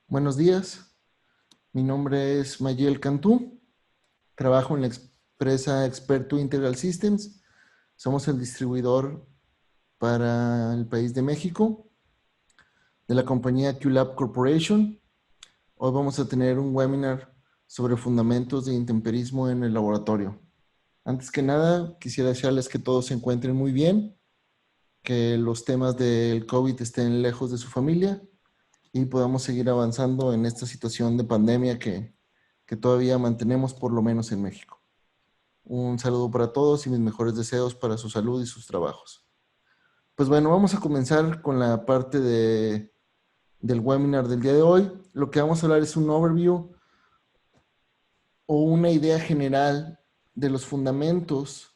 Buenos días, mi nombre es Mayel Cantú, trabajo en la empresa Experto Integral Systems, somos el distribuidor para el país de México de la compañía QLab Corporation. Hoy vamos a tener un webinar sobre fundamentos de intemperismo en el laboratorio. Antes que nada, quisiera desearles que todos se encuentren muy bien, que los temas del COVID estén lejos de su familia y podamos seguir avanzando en esta situación de pandemia que todavía mantenemos por lo menos en México. Un saludo para todos y mis mejores deseos para su salud y sus trabajos. Pues bueno, vamos a comenzar con la parte del webinar del día de hoy. Lo que vamos a hablar es un overview o una idea general de los fundamentos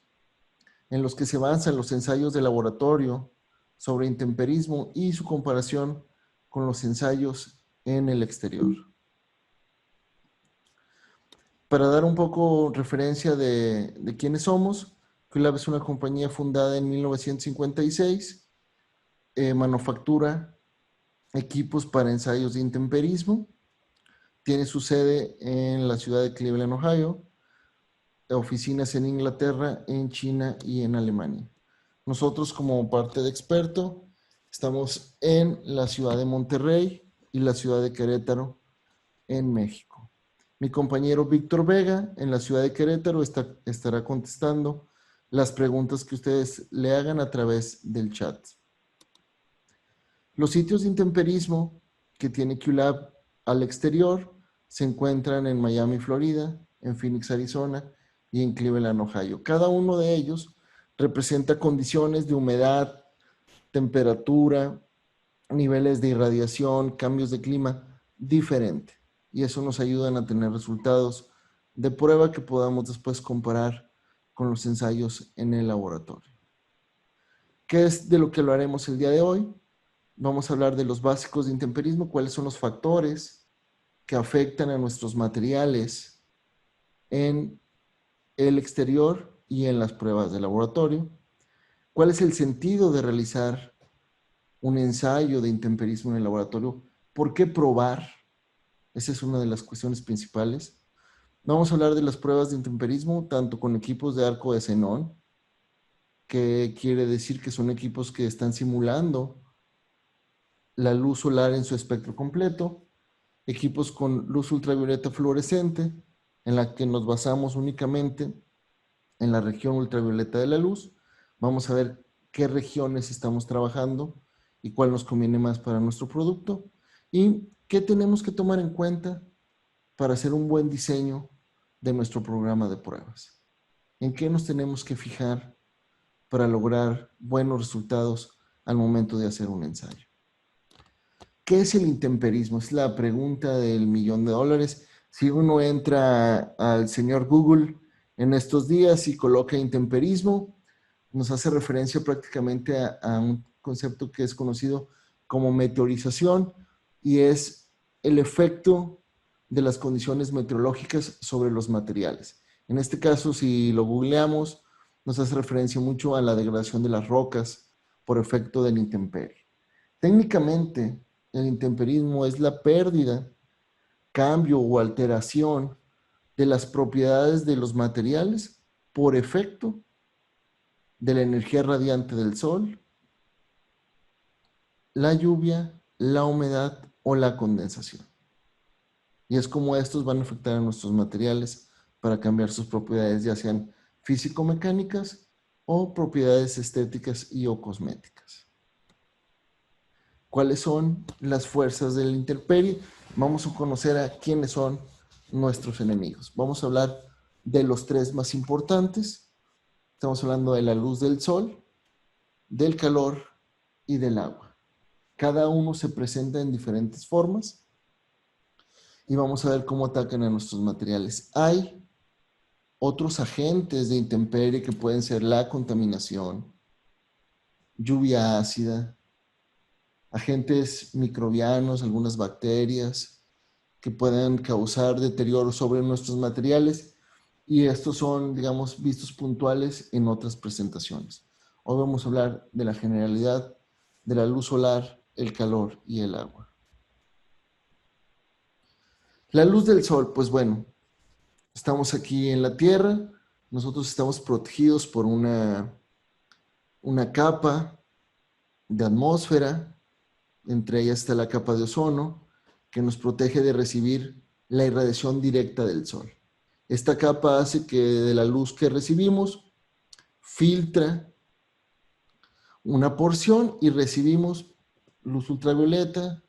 en los que se basan los ensayos de laboratorio sobre intemperismo y su comparación con los ensayos en el exterior. Para dar un poco referencia de quiénes somos, QLab es una compañía fundada en 1956, manufactura equipos para ensayos de intemperismo, tiene su sede en la ciudad de Cleveland, Ohio, oficinas en Inglaterra, en China y en Alemania. Nosotros como parte de Experto estamos en la ciudad de Monterrey y la ciudad de Querétaro, en México. Mi compañero Víctor Vega en la ciudad de Querétaro estará contestando las preguntas que ustedes le hagan a través del chat. Los sitios de intemperismo que tiene QLab al exterior se encuentran en Miami, Florida, en Phoenix, Arizona y en Cleveland, Ohio. Cada uno de ellos representa condiciones de humedad, temperatura, niveles de irradiación, cambios de clima diferente. Y eso nos ayuda a tener resultados de prueba que podamos después comparar con los ensayos en el laboratorio. ¿Qué es de lo que lo haremos el día de hoy? Vamos a hablar de los básicos de intemperismo, cuáles son los factores que afectan a nuestros materiales en el exterior y en las pruebas de laboratorio. ¿Cuál es el sentido de realizar un ensayo de intemperismo en el laboratorio? ¿Por qué probar? Esa es una de las cuestiones principales. Vamos a hablar de las pruebas de intemperismo, tanto con equipos de arco de xenón, que quiere decir que son equipos que están simulando la luz solar en su espectro completo, equipos con luz ultravioleta fluorescente, en la que nos basamos únicamente en la región ultravioleta de la luz. Vamos a ver qué regiones estamos trabajando y cuál nos conviene más para nuestro producto y qué tenemos que tomar en cuenta para hacer un buen diseño de nuestro programa de pruebas. ¿En qué nos tenemos que fijar para lograr buenos resultados al momento de hacer un ensayo? ¿Qué es el intemperismo? Es la pregunta del $1,000,000. Si uno entra al señor Google en estos días y coloca intemperismo, nos hace referencia prácticamente a un concepto que es conocido como meteorización y es el efecto de las condiciones meteorológicas sobre los materiales. En este caso, si lo googleamos, nos hace referencia mucho a la degradación de las rocas por efecto del intemperie. Técnicamente, el intemperismo es la pérdida, cambio o alteración de las propiedades de los materiales por efecto de la energía radiante del sol, la lluvia, la humedad o la condensación. Y es como estos van a afectar a nuestros materiales para cambiar sus propiedades, ya sean físico-mecánicas o propiedades estéticas y o cosméticas. ¿Cuáles son las fuerzas del intemperie? Vamos a conocer a quiénes son nuestros enemigos. Vamos a hablar de los tres más importantes. Estamos hablando de la luz del sol, del calor y del agua. Cada uno se presenta en diferentes formas y vamos a ver cómo atacan a nuestros materiales. Hay otros agentes de intemperie que pueden ser la contaminación, lluvia ácida, agentes microbianos, algunas bacterias que pueden causar deterioro sobre nuestros materiales y estos son, digamos, vistos puntuales en otras presentaciones. Hoy vamos a hablar de la generalidad de la luz solar, el calor y el agua. La luz del sol, pues bueno, estamos aquí en la Tierra, nosotros estamos protegidos por una capa de atmósfera, entre ellas está la capa de ozono, que nos protege de recibir la irradiación directa del sol. Esta capa hace que de la luz que recibimos filtra una porción y recibimos luz ultravioleta,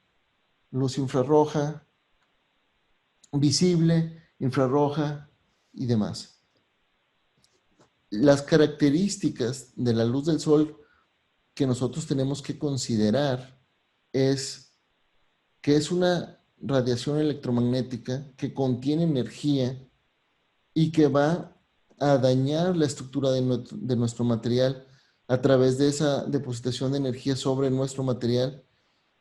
luz infrarroja, visible, infrarroja y demás. Las características de la luz del sol que nosotros tenemos que considerar es que es una radiación electromagnética que contiene energía y que va a dañar la estructura de nuestro material a través de esa depositación de energía sobre nuestro material,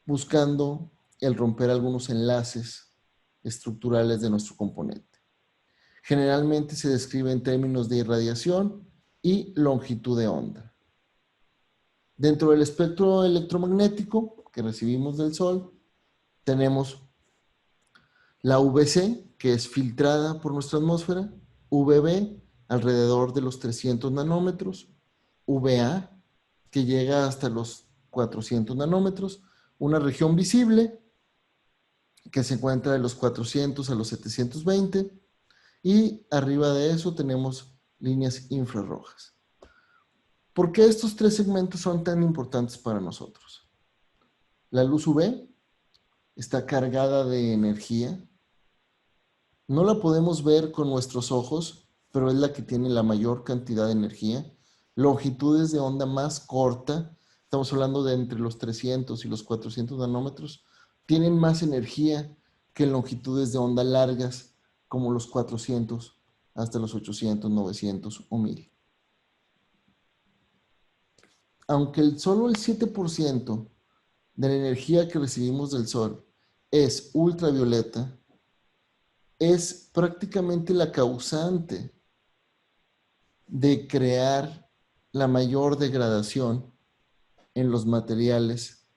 buscando el romper algunos enlaces estructurales de nuestro componente. Generalmente se describe en términos de irradiación y longitud de onda. Dentro del espectro electromagnético que recibimos del Sol, tenemos la UVC, que es filtrada por nuestra atmósfera, UVB, alrededor de los 300 nanómetros, UVA, que llega hasta los 400 nanómetros, una región visible, que se encuentra de los 400 a los 720, y arriba de eso tenemos líneas infrarrojas. ¿Por qué estos tres segmentos son tan importantes para nosotros? La luz UV está cargada de energía. No la podemos ver con nuestros ojos, pero es la que tiene la mayor cantidad de energía. Longitudes de onda más corta, estamos hablando de entre los 300 y los 400 nanómetros, tienen más energía que longitudes de onda largas, como los 400 hasta los 800, 900 o 1000. Aunque solo el 7% de la energía que recibimos del Sol es ultravioleta, es prácticamente la causante de crear la mayor degradación en los materiales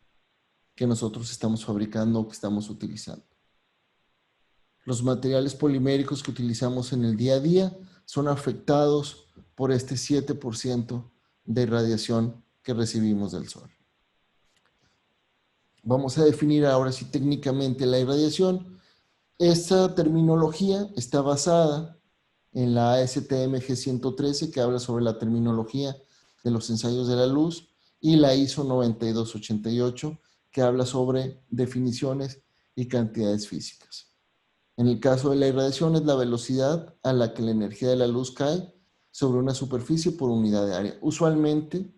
que nosotros estamos fabricando o que estamos utilizando. Los materiales poliméricos que utilizamos en el día a día son afectados por este 7% de radiación que recibimos del Sol. Vamos a definir ahora sí técnicamente la irradiación. Esta terminología está basada en la ASTM G113, que habla sobre la terminología de los ensayos de la luz, y la ISO 9288, que habla sobre definiciones y cantidades físicas. En el caso de la irradiación es la velocidad a la que la energía de la luz cae sobre una superficie por unidad de área. Usualmente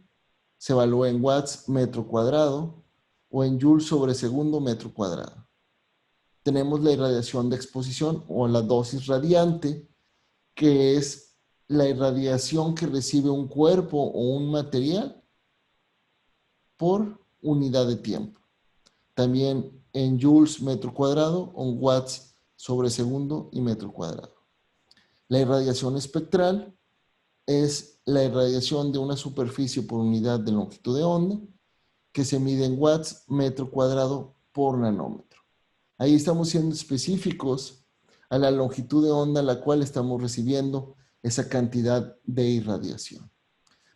se evalúa en watts metro cuadrado o en joules sobre segundo metro cuadrado. Tenemos la irradiación de exposición o la dosis radiante, que es la irradiación que recibe un cuerpo o un material por unidad de tiempo. También en joules metro cuadrado o en watts sobre segundo y metro cuadrado. La irradiación espectral es la irradiación de una superficie por unidad de longitud de onda, que se mide en watts metro cuadrado por nanómetro. Ahí estamos siendo específicos a la longitud de onda a la cual estamos recibiendo esa cantidad de irradiación.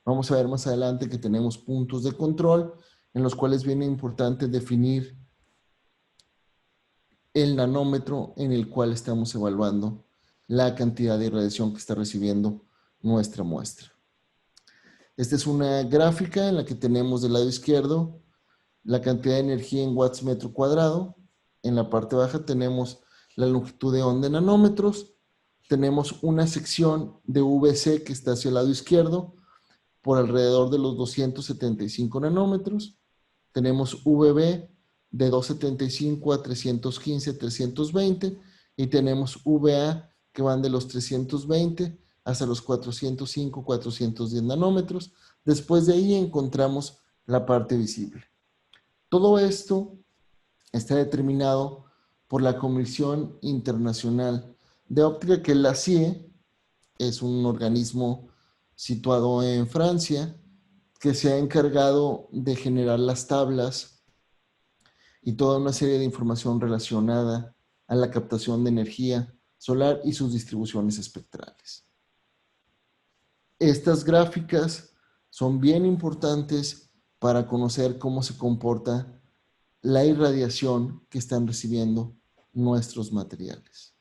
Vamos a ver más adelante que tenemos puntos de control en los cuales viene importante definir el nanómetro en el cual estamos evaluando la cantidad de irradiación que está recibiendo nuestra muestra. Esta es una gráfica en la que tenemos del lado izquierdo la cantidad de energía en watts metro cuadrado. En la parte baja tenemos la longitud de onda en nanómetros. Tenemos una sección de VC que está hacia el lado izquierdo por alrededor de los 275 nanómetros. Tenemos VB de 275 a 315, 320 y tenemos VA que van de los 320 hasta los 405, 410 nanómetros. Después de ahí encontramos la parte visible. Todo esto está determinado por la Comisión Internacional de Óptica, que la CIE es un organismo situado en Francia que se ha encargado de generar las tablas y toda una serie de información relacionada a la captación de energía solar y sus distribuciones espectrales. Estas gráficas son bien importantes para conocer cómo se comporta la irradiación que están recibiendo nuestros materiales.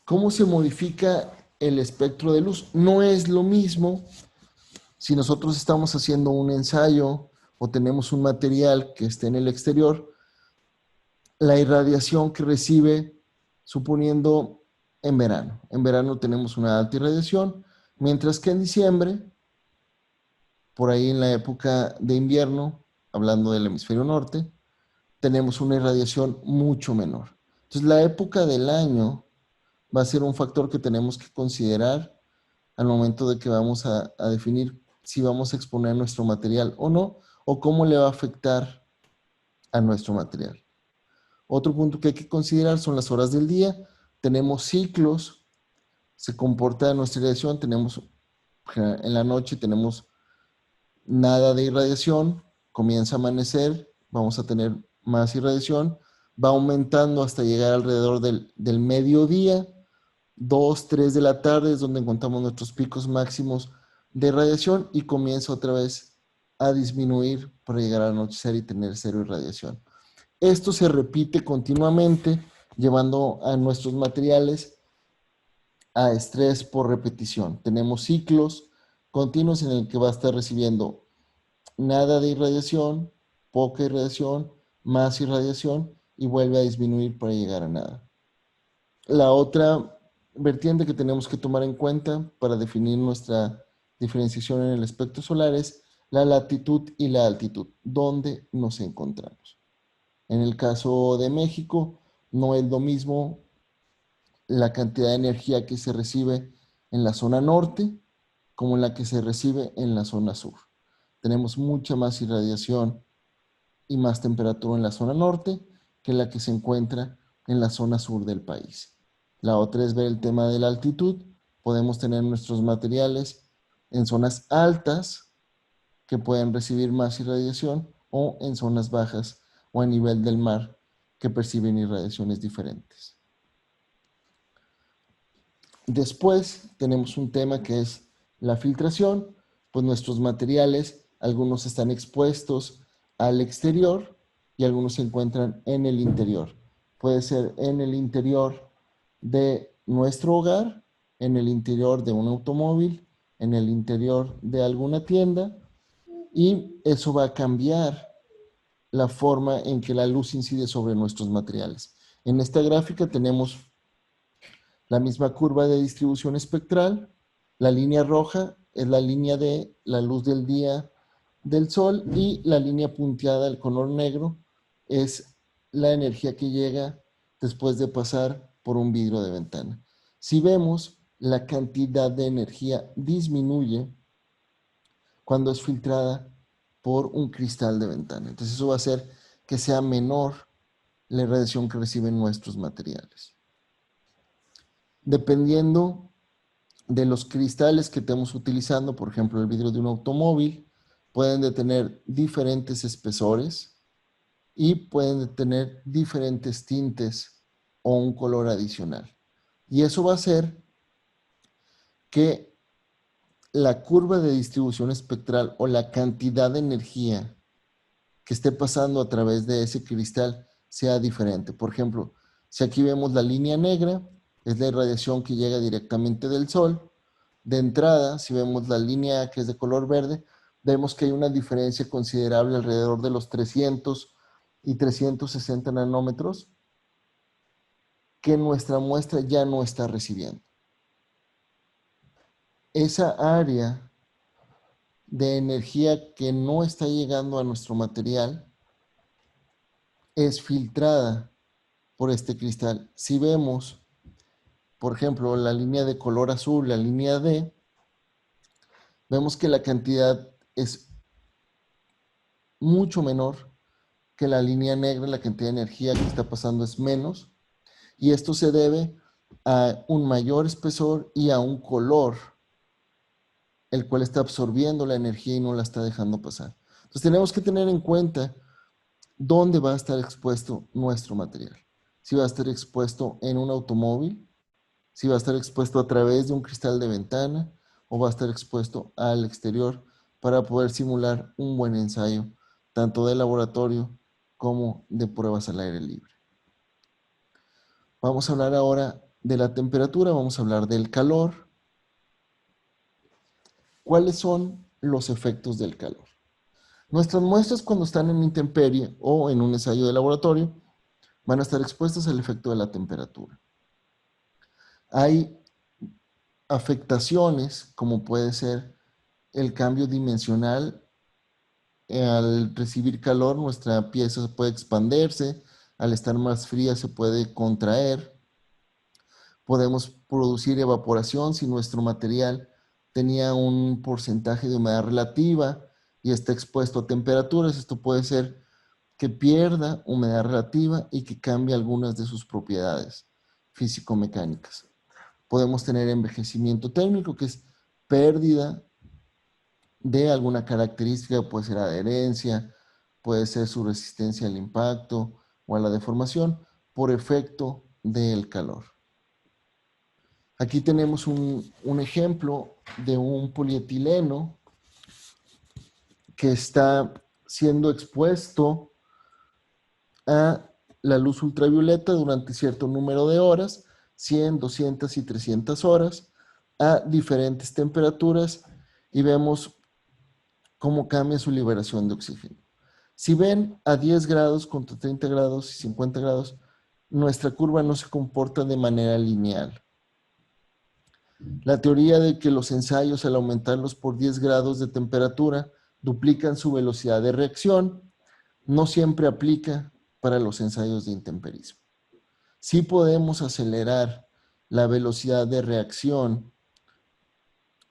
¿Cómo se modifica el espectro de luz? No es lo mismo si nosotros estamos haciendo un ensayo o tenemos un material que esté en el exterior, la irradiación que recibe, suponiendo en verano. En verano tenemos una alta irradiación, mientras que en diciembre, por ahí en la época de invierno, hablando del hemisferio norte, tenemos una irradiación mucho menor. Entonces, la época del año va a ser un factor que tenemos que considerar al momento de que vamos a definir si vamos a exponer nuestro material o no, o cómo le va a afectar a nuestro material. Otro punto que hay que considerar son las horas del día. Tenemos ciclos, se comporta nuestra irradiación, tenemos en la noche tenemos nada de irradiación, comienza a amanecer, vamos a tener más irradiación, va aumentando hasta llegar alrededor del mediodía, 2, 3 de la tarde es donde encontramos nuestros picos máximos de radiación y comienza otra vez a disminuir para llegar al anochecer y tener cero irradiación. Esto se repite continuamente, llevando a nuestros materiales a estrés por repetición. Tenemos ciclos continuos en el que va a estar recibiendo nada de irradiación, poca irradiación, más irradiación y vuelve a disminuir para llegar a nada. La otra vertiente que tenemos que tomar en cuenta para definir nuestra diferenciación en el espectro solar es la latitud y la altitud, donde nos encontramos. En el caso de México, no es lo mismo la cantidad de energía que se recibe en la zona norte como en la que se recibe en la zona sur. Tenemos mucha más irradiación y más temperatura en la zona norte que la que se encuentra en la zona sur del país. La otra es ver el tema de la altitud. Podemos tener nuestros materiales en zonas altas que pueden recibir más irradiación o en zonas bajas o a nivel del mar que perciben irradiaciones diferentes. Después tenemos un tema que es la filtración, pues nuestros materiales, algunos están expuestos al exterior y algunos se encuentran en el interior. Puede ser en el interior de nuestro hogar, en el interior de un automóvil, en el interior de alguna tienda y eso va a cambiar la forma en que la luz incide sobre nuestros materiales. En esta gráfica tenemos la misma curva de distribución espectral. La línea roja es la línea de la luz del día del sol y la línea punteada, el color negro, es la energía que llega después de pasar por un vidrio de ventana. Si vemos, la cantidad de energía disminuye cuando es filtrada por un cristal de ventana. Entonces eso va a hacer que sea menor la radiación que reciben nuestros materiales. Dependiendo de los cristales que estemos utilizando, por ejemplo, el vidrio de un automóvil, pueden de tener diferentes espesores y pueden de tener diferentes tintes o un color adicional. Y eso va a hacer que la curva de distribución espectral o la cantidad de energía que esté pasando a través de ese cristal sea diferente. Por ejemplo, si aquí vemos la línea negra, es la irradiación que llega directamente del sol. De entrada, si vemos la línea que es de color verde, vemos que hay una diferencia considerable alrededor de los 300 y 360 nanómetros que nuestra muestra ya no está recibiendo. Esa área de energía que no está llegando a nuestro material es filtrada por este cristal. Si vemos, por ejemplo, la línea de color azul, la línea D, vemos que la cantidad es mucho menor que la línea negra, la cantidad de energía que está pasando es menos, y esto se debe a un mayor espesor y a un color, el cual está absorbiendo la energía y no la está dejando pasar. Entonces tenemos que tener en cuenta dónde va a estar expuesto nuestro material. Si va a estar expuesto en un automóvil, si va a estar expuesto a través de un cristal de ventana o va a estar expuesto al exterior para poder simular un buen ensayo, tanto de laboratorio como de pruebas al aire libre. Vamos a hablar ahora de la temperatura, vamos a hablar del calor. ¿Cuáles son los efectos del calor? Nuestras muestras cuando están en intemperie o en un ensayo de laboratorio van a estar expuestas al efecto de la temperatura. Hay afectaciones como puede ser el cambio dimensional. Al recibir calor nuestra pieza puede expandirse, al estar más fría se puede contraer. Podemos producir evaporación si nuestro material tenía un porcentaje de humedad relativa y está expuesto a temperaturas. Esto puede ser que pierda humedad relativa y que cambie algunas de sus propiedades físico-mecánicas. Podemos tener envejecimiento térmico, que es pérdida de alguna característica, puede ser adherencia, puede ser su resistencia al impacto o a la deformación por efecto del calor. Aquí tenemos un ejemplo de un polietileno que está siendo expuesto a la luz ultravioleta durante cierto número de horas, 100, 200 y 300 horas, a diferentes temperaturas y vemos cómo cambia su liberación de oxígeno. Si ven a 10 grados contra 30 grados y 50 grados, nuestra curva no se comporta de manera lineal. La teoría de que los ensayos al aumentarlos por 10 grados de temperatura duplican su velocidad de reacción no siempre aplica para los ensayos de intemperismo. Sí podemos acelerar la velocidad de reacción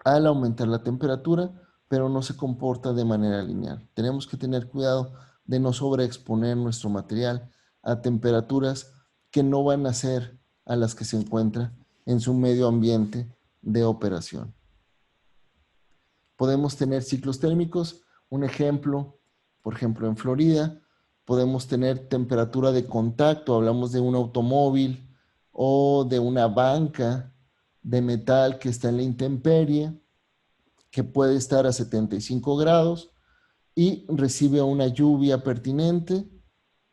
al aumentar la temperatura, pero no se comporta de manera lineal. Tenemos que tener cuidado de no sobreexponer nuestro material a temperaturas que no van a ser a las que se encuentra en su medio ambiente de operación. Podemos tener ciclos térmicos, un ejemplo, por ejemplo en Florida, podemos tener temperatura de contacto, hablamos de un automóvil o de una banca de metal que está en la intemperie, que puede estar a 75 grados y recibe una lluvia pertinente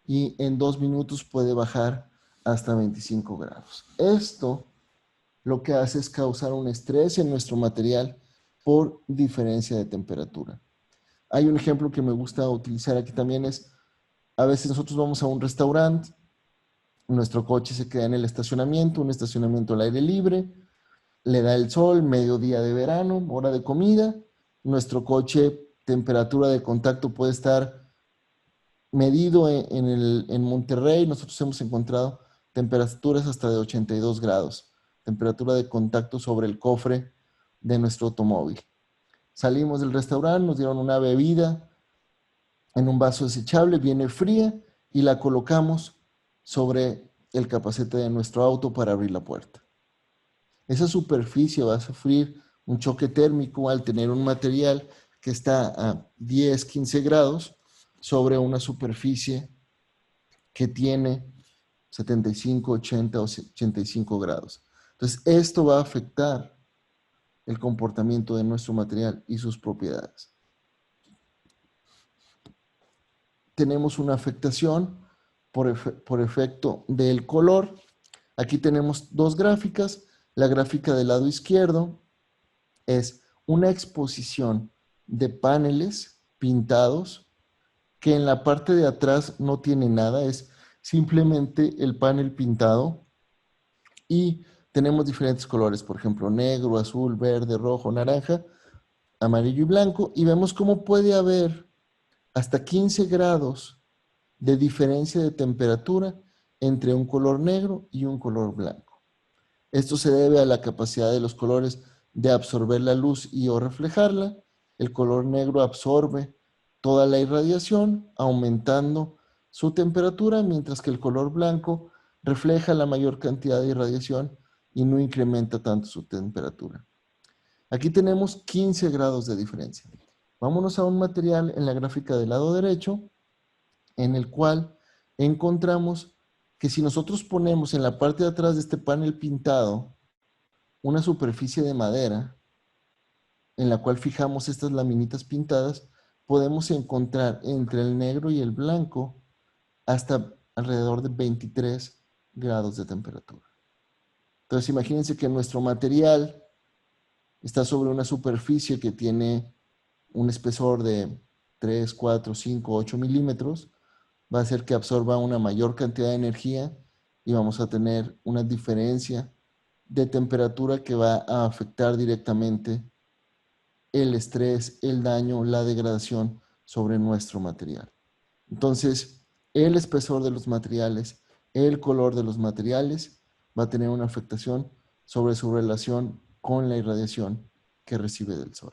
y en 2 minutos puede bajar hasta 25 grados. Esto lo que hace es causar un estrés en nuestro material por diferencia de temperatura. Hay un ejemplo que me gusta utilizar aquí también es, a veces nosotros vamos a un restaurante, nuestro coche se queda en el estacionamiento, un estacionamiento al aire libre, le da el sol, mediodía de verano, hora de comida, nuestro coche, temperatura de contacto puede estar medido en Monterrey, nosotros hemos encontrado temperaturas hasta de 82 grados, temperatura de contacto sobre el cofre de nuestro automóvil. Salimos del restaurante, nos dieron una bebida en un vaso desechable, viene fría y la colocamos sobre el capacete de nuestro auto para abrir la puerta. Esa superficie va a sufrir un choque térmico al tener un material que está a 10, 15 grados sobre una superficie que tiene 75, 80 o 85 grados. Entonces, esto va a afectar el comportamiento de nuestro material y sus propiedades. Tenemos una afectación por efecto del color. Aquí tenemos dos gráficas. La gráfica del lado izquierdo es una exposición de paneles pintados que en la parte de atrás no tiene nada, es simplemente el panel pintado y tenemos diferentes colores, por ejemplo, negro, azul, verde, rojo, naranja, amarillo y blanco, y vemos cómo puede haber hasta 15 grados de diferencia de temperatura entre un color negro y un color blanco. Esto se debe a la capacidad de los colores de absorber la luz y o reflejarla. El color negro absorbe toda la irradiación, aumentando su temperatura, mientras que el color blanco refleja la mayor cantidad de irradiación y no incrementa tanto su temperatura. Aquí tenemos 15 grados de diferencia. Vámonos a un material en la gráfica del lado derecho en el cual encontramos que si nosotros ponemos en la parte de atrás de este panel pintado una superficie de madera en la cual fijamos estas laminitas pintadas, podemos encontrar entre el negro y el blanco hasta alrededor de 23 grados de temperatura. Entonces imagínense que nuestro material está sobre una superficie que tiene un espesor de 3, 4, 5, 8 milímetros, va a hacer que absorba una mayor cantidad de energía y vamos a tener una diferencia de temperatura que va a afectar directamente el estrés, el daño, la degradación sobre nuestro material. Entonces, el espesor de los materiales, el color de los materiales va a tener una afectación sobre su relación con la irradiación que recibe del sol.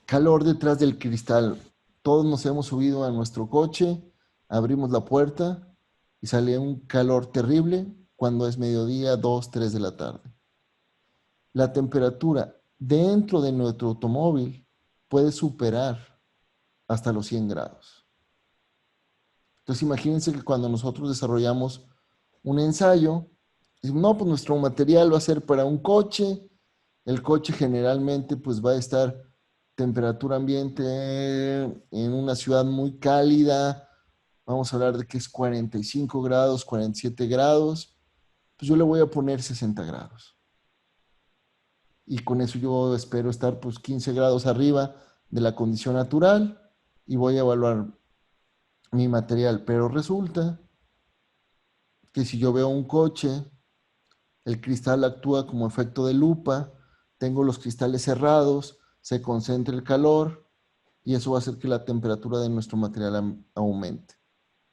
Calor detrás del cristal. Todos nos hemos subido a nuestro coche, abrimos la puerta y sale un calor terrible cuando es mediodía, 2, 3 de la tarde. La temperatura dentro de nuestro automóvil puede superar hasta los 100 grados. Entonces imagínense que cuando nosotros desarrollamos un ensayo, no, pues nuestro material va a ser para un coche, el coche generalmente pues va a estar temperatura ambiente en una ciudad muy cálida, vamos a hablar de que es 45 grados, 47 grados, pues yo le voy a poner 60 grados. Y con eso yo espero estar pues 15 grados arriba de la condición natural y voy a evaluar mi material. Pero resulta que si yo veo un coche, el cristal actúa como efecto de lupa, tengo los cristales cerrados, se concentra el calor y eso va a hacer que la temperatura de nuestro material aumente.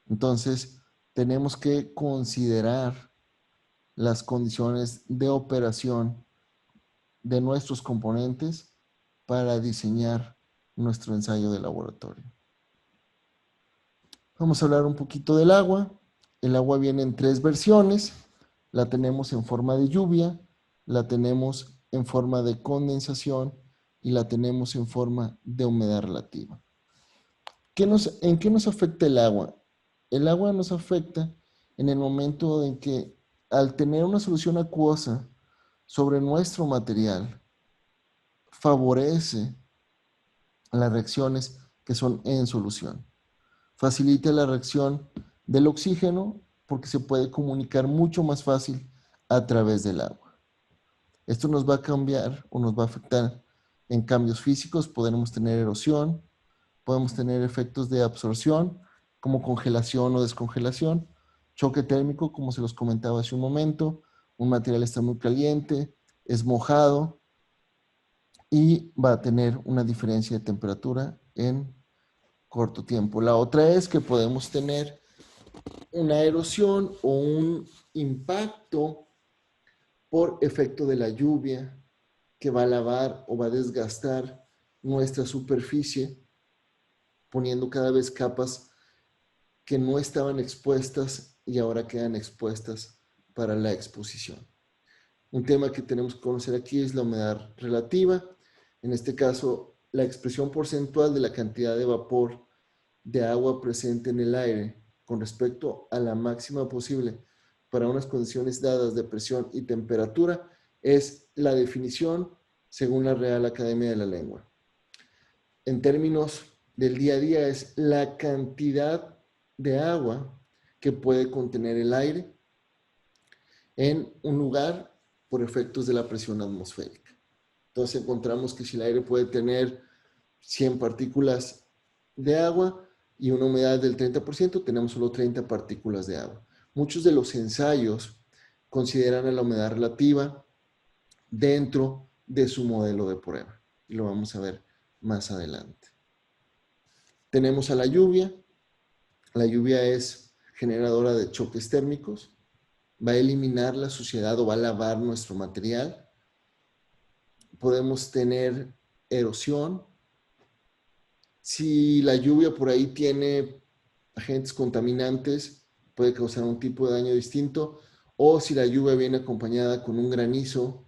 Entonces, tenemos que considerar las condiciones de operación de nuestros componentes para diseñar nuestro ensayo de laboratorio. Vamos a hablar un poquito del agua. El agua viene en 3 versiones. La tenemos en forma de lluvia, la tenemos en forma de condensación y la tenemos en forma de humedad relativa. ¿En qué nos afecta el agua? El agua nos afecta en el momento en que al tener una solución acuosa sobre nuestro material, favorece las reacciones que son en solución. Facilita la reacción del oxígeno porque se puede comunicar mucho más fácil a través del agua. Esto nos va a cambiar o nos va a afectar en cambios físicos. Podemos tener erosión, podemos tener efectos de absorción como congelación o descongelación, choque térmico como se los comentaba hace un momento, un material está muy caliente, es mojado y va a tener una diferencia de temperatura en corto tiempo. La otra es que podemos tener una erosión o un impacto por efecto de la lluvia que va a lavar o va a desgastar nuestra superficie, poniendo cada vez capas que no estaban expuestas y ahora quedan expuestas para la exposición. Un tema que tenemos que conocer aquí es la humedad relativa. En este caso, la expresión porcentual de la cantidad de vapor de agua presente en el aire con respecto a la máxima posible para unas condiciones dadas de presión y temperatura es la definición según la Real Academia de la Lengua. En términos del día a día es la cantidad de agua que puede contener el aire en un lugar por efectos de la presión atmosférica. Entonces encontramos que si el aire puede tener 100 partículas de agua y una humedad del 30%, tenemos solo 30 partículas de agua. Muchos de los ensayos consideran a la humedad relativa dentro de su modelo de prueba. Y lo vamos a ver más adelante. Tenemos a la lluvia. La lluvia es generadora de choques térmicos. Va a eliminar la suciedad o va a lavar nuestro material. Podemos tener erosión. Si la lluvia por ahí tiene agentes contaminantes, puede causar un tipo de daño distinto. O si la lluvia viene acompañada con un granizo,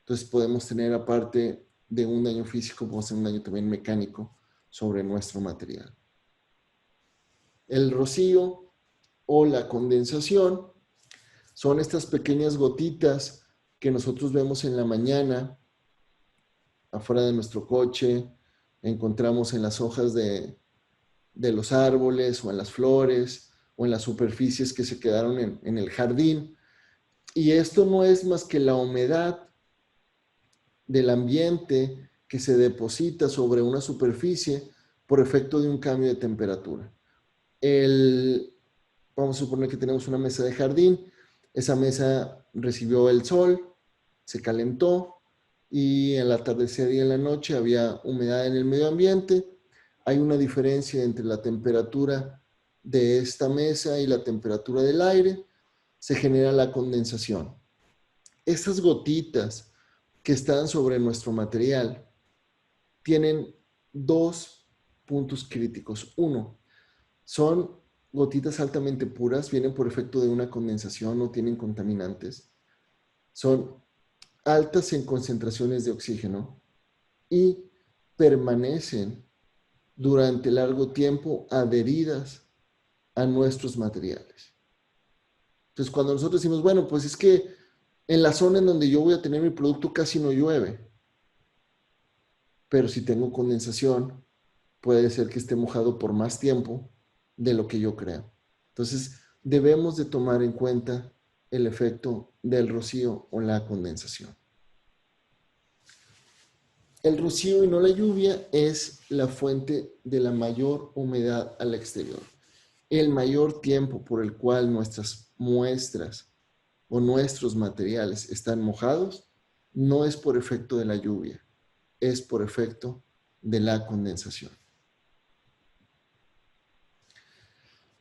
entonces podemos tener, aparte de un daño físico, podemos tener un daño también mecánico sobre nuestro material. El rocío o la condensación son estas pequeñas gotitas que nosotros vemos en la mañana afuera de nuestro coche, encontramos en las hojas de los árboles o en las flores o en las superficies que se quedaron en el jardín. Y esto no es más que la humedad del ambiente que se deposita sobre una superficie por efecto de un cambio de temperatura. Vamos a suponer que tenemos una mesa de jardín, esa mesa recibió el sol, se calentó y en la atardecer y en la noche había humedad en el medio ambiente. Hay una diferencia entre la temperatura de esta mesa y la temperatura del aire, se genera la condensación. Estas gotitas que están sobre nuestro material tienen dos puntos críticos. Uno, son gotitas altamente puras, vienen por efecto de una condensación, no tienen contaminantes. Son altas en concentraciones de oxígeno y permanecen durante largo tiempo adheridas a nuestros materiales. Entonces, cuando nosotros decimos, bueno, pues es que en la zona en donde yo voy a tener mi producto casi no llueve, pero si tengo condensación, puede ser que esté mojado por más tiempo de lo que yo creo. Entonces, debemos de tomar en cuenta el efecto del rocío o la condensación. El rocío y no la lluvia es la fuente de la mayor humedad al exterior. El mayor tiempo por el cual nuestras muestras o nuestros materiales están mojados no es por efecto de la lluvia, es por efecto de la condensación.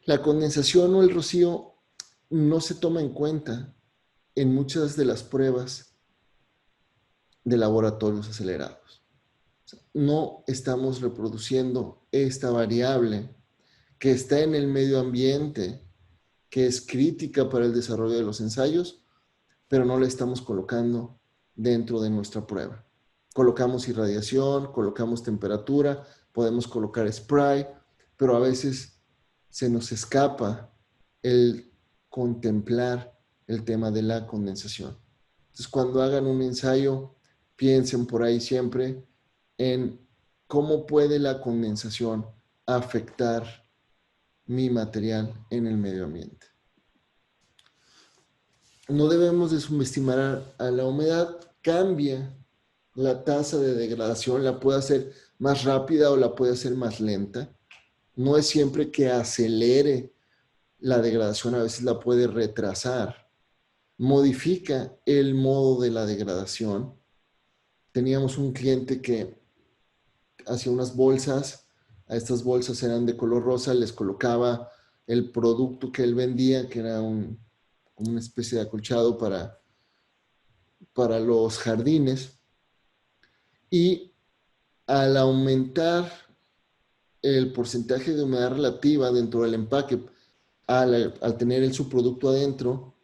La condensación o el rocío no se toma en cuenta en muchas de las pruebas de laboratorios acelerados. No estamos reproduciendo esta variable que está en el medio ambiente, que es crítica para el desarrollo de los ensayos, pero no la estamos colocando dentro de nuestra prueba. Colocamos irradiación, colocamos temperatura, podemos colocar spray, pero a veces se nos escapa el contemplar el tema de la condensación. Entonces, cuando hagan un ensayo, piensen por ahí siempre en cómo puede la condensación afectar mi material en el medio ambiente. No debemos de subestimar a la humedad, cambia la tasa de degradación, la puede hacer más rápida o la puede hacer más lenta. No es siempre que acelere la degradación, a veces la puede retrasar. Modifica el modo de la degradación. Teníamos un cliente que hacía unas bolsas, a estas bolsas eran de color rosa, les colocaba el producto que él vendía, que era una especie de acolchado para los jardines, y al aumentar el porcentaje de humedad relativa dentro del empaque, al tener el subproducto adentro,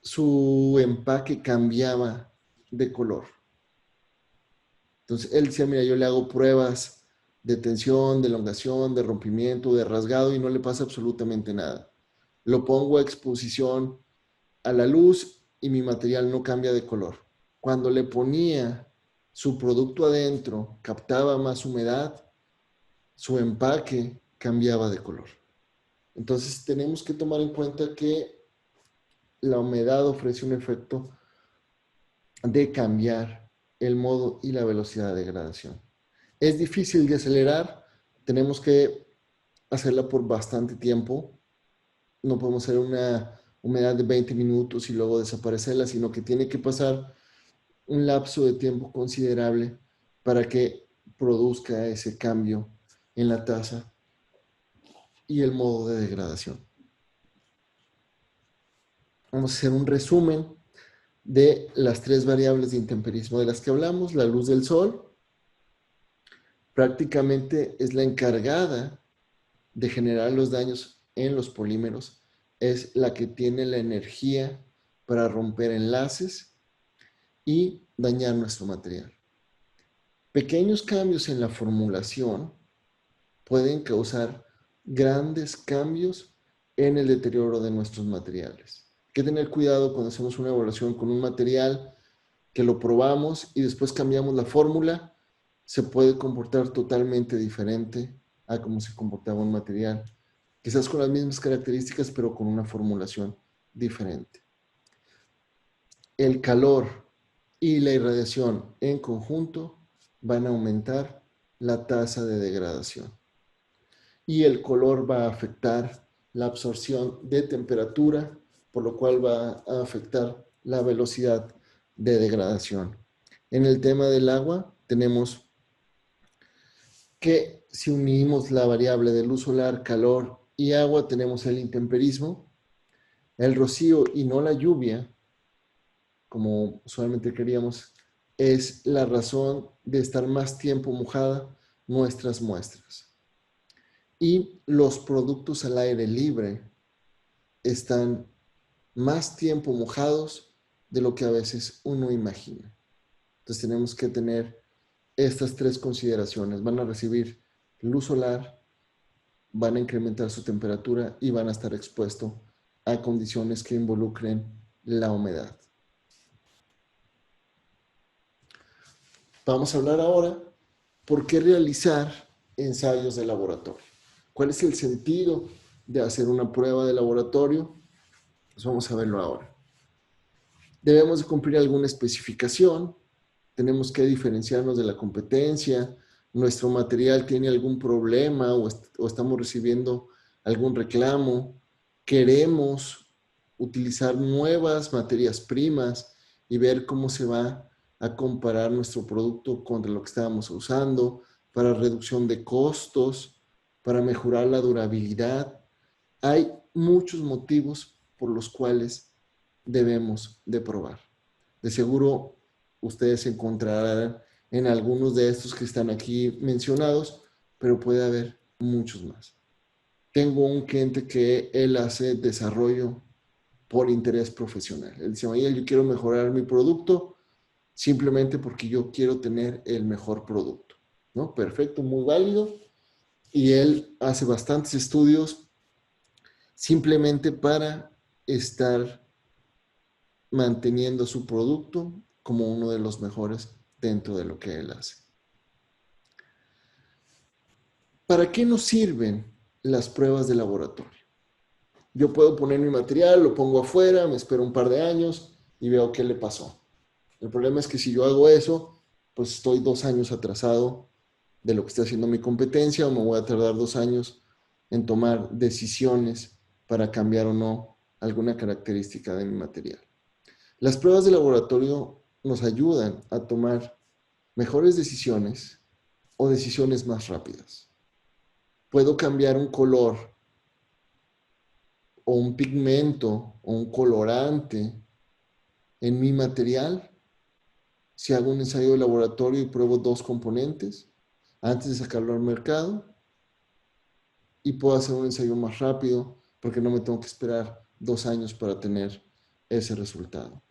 su empaque cambiaba de color. Entonces él decía, mira, yo le hago pruebas de tensión, de elongación, de rompimiento, de rasgado y no le pasa absolutamente nada. Lo pongo a exposición a la luz y mi material no cambia de color. Cuando le ponía su producto adentro, captaba más humedad, su empaque cambiaba de color. Entonces tenemos que tomar en cuenta que la humedad ofrece un efecto de cambiar el modo y la velocidad de degradación. Es difícil de acelerar, tenemos que hacerla por bastante tiempo. No podemos hacer una humedad de 20 minutos y luego desaparecerla, sino que tiene que pasar un lapso de tiempo considerable para que produzca ese cambio en la tasa y el modo de degradación. Vamos a hacer un resumen de las tres variables de intemperismo de las que hablamos. La luz del sol prácticamente es la encargada de generar los daños en los polímeros, es la que tiene la energía para romper enlaces y dañar nuestro material. Pequeños cambios en la formulación pueden causar grandes cambios en el deterioro de nuestros materiales. Hay que tener cuidado cuando hacemos una evaluación con un material que lo probamos y después cambiamos la fórmula, se puede comportar totalmente diferente a cómo se comportaba un material, quizás con las mismas características, pero con una formulación diferente. El calor y la irradiación en conjunto van a aumentar la tasa de degradación. Y el color va a afectar la absorción de temperatura, por lo cual va a afectar la velocidad de degradación. En el tema del agua, tenemos que si unimos la variable de luz solar, calor y agua, tenemos el intemperismo, el rocío y no la lluvia, como usualmente queríamos, es la razón de estar más tiempo mojada nuestras muestras. Y los productos al aire libre están más tiempo mojados de lo que a veces uno imagina. Entonces tenemos que tener estas tres consideraciones. Van a recibir luz solar, van a incrementar su temperatura y van a estar expuestos a condiciones que involucren la humedad. Vamos a hablar ahora por qué realizar ensayos de laboratorio. ¿Cuál es el sentido de hacer una prueba de laboratorio? Pues vamos a verlo ahora. Debemos de cumplir alguna especificación, tenemos que diferenciarnos de la competencia, nuestro material tiene algún problema o estamos recibiendo algún reclamo, queremos utilizar nuevas materias primas y ver cómo se va a comparar nuestro producto contra lo que estábamos usando para reducción de costos, para mejorar la durabilidad. Hay muchos motivos por los cuales debemos de probar. De seguro ustedes encontrarán en algunos de estos que están aquí mencionados, pero puede haber muchos más. Tengo un cliente que él hace desarrollo por interés profesional. Él dice, oye, yo quiero mejorar mi producto simplemente porque yo quiero tener el mejor producto, ¿no? Perfecto, muy válido. Y él hace bastantes estudios simplemente para estar manteniendo su producto como uno de los mejores dentro de lo que él hace. ¿Para qué nos sirven las pruebas de laboratorio? Yo puedo poner mi material, lo pongo afuera, me espero un par de años y veo qué le pasó. El problema es que si yo hago eso, pues estoy 2 años atrasado de lo que está haciendo mi competencia o me voy a tardar 2 años en tomar decisiones para cambiar o no alguna característica de mi material. Las pruebas de laboratorio nos ayudan a tomar mejores decisiones o decisiones más rápidas. Puedo cambiar un color o un pigmento o un colorante en mi material si hago un ensayo de laboratorio y pruebo 2 componentes antes de sacarlo al mercado, y puedo hacer un ensayo más rápido porque no me tengo que esperar 2 años para tener ese resultado.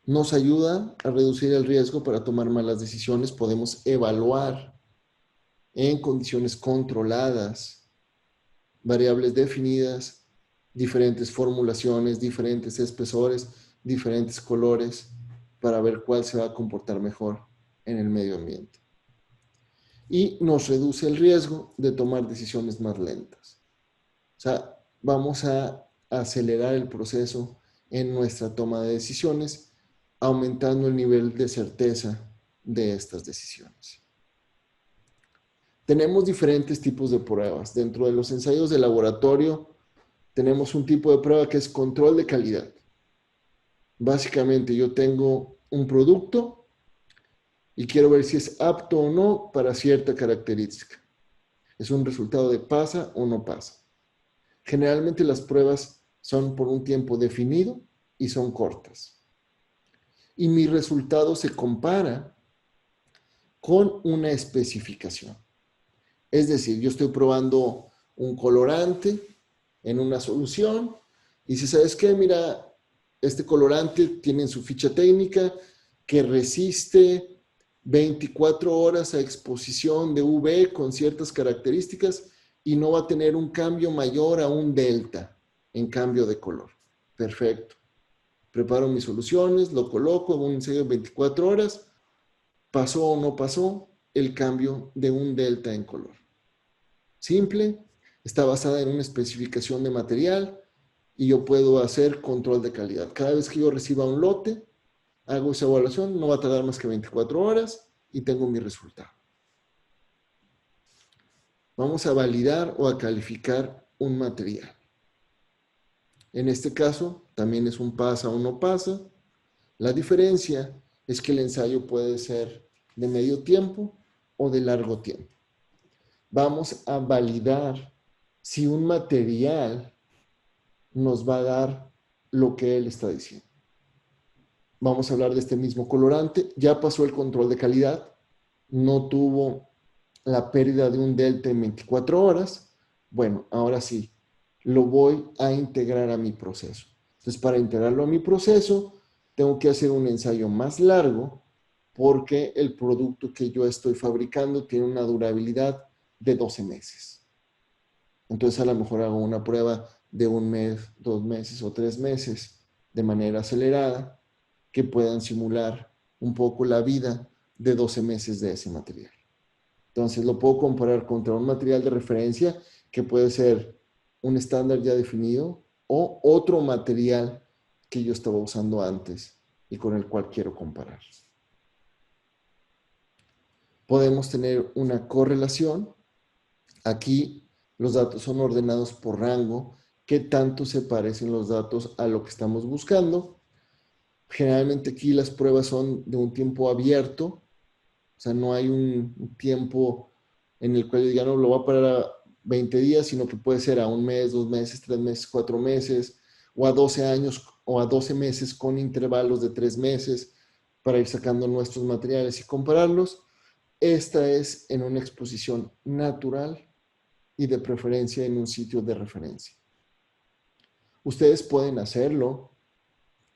Nos ayuda a reducir el riesgo para tomar malas decisiones. Podemos evaluar en condiciones controladas, variables definidas, diferentes formulaciones, diferentes espesores, diferentes colores, para ver cuál se va a comportar mejor en el medio ambiente. Y nos reduce el riesgo de tomar decisiones más lentas. O sea, vamos a acelerar el proceso en nuestra toma de decisiones, aumentando el nivel de certeza de estas decisiones. Tenemos diferentes tipos de pruebas. Dentro de los ensayos de laboratorio, tenemos un tipo de prueba que es control de calidad. Básicamente, yo tengo un producto y quiero ver si es apto o no para cierta característica. Es un resultado de pasa o no pasa. Generalmente las pruebas son por un tiempo definido y son cortas. Y mi resultado se compara con una especificación. Es decir, yo estoy probando un colorante en una solución y si sabes qué, mira, este colorante tiene en su ficha técnica que resiste 24 horas a exposición de UV con ciertas características y no va a tener un cambio mayor a un delta en cambio de color. Perfecto. Preparo mis soluciones, lo coloco en un ensayo de 24 horas. ¿Pasó o no pasó el cambio de un delta en color? Simple, está basada en una especificación de material y yo puedo hacer control de calidad. Cada vez que yo reciba un lote, hago esa evaluación, no va a tardar más que 24 horas y tengo mi resultado. Vamos a validar o a calificar un material. En este caso, también es un pasa o no pasa. La diferencia es que el ensayo puede ser de medio tiempo o de largo tiempo. Vamos a validar si un material nos va a dar lo que él está diciendo. Vamos a hablar de este mismo colorante. Ya pasó el control de calidad. No tuvo la pérdida de un delta en 24 horas. Bueno, ahora sí, lo voy a integrar a mi proceso. Entonces, para integrarlo a mi proceso, tengo que hacer un ensayo más largo porque el producto que yo estoy fabricando tiene una durabilidad de 12 meses. Entonces, a lo mejor hago una prueba de 1 mes, 2 meses o 3 meses de manera acelerada que puedan simular un poco la vida de 12 meses de ese material. Entonces lo puedo comparar contra un material de referencia que puede ser un estándar ya definido o otro material que yo estaba usando antes y con el cual quiero comparar. Podemos tener una correlación. Aquí los datos son ordenados por rango. ¿Qué tanto se parecen los datos a lo que estamos buscando? Generalmente aquí las pruebas son de un tiempo abierto, o sea, no hay un tiempo en el cual ya no lo va a parar a 20 días, sino que puede ser a 1 mes, 2 meses, 3 meses, 4 meses, o a 12 años o a 12 meses con intervalos de 3 meses para ir sacando nuestros materiales y compararlos. Esta es en una exposición natural y de preferencia en un sitio de referencia. Ustedes pueden hacerlo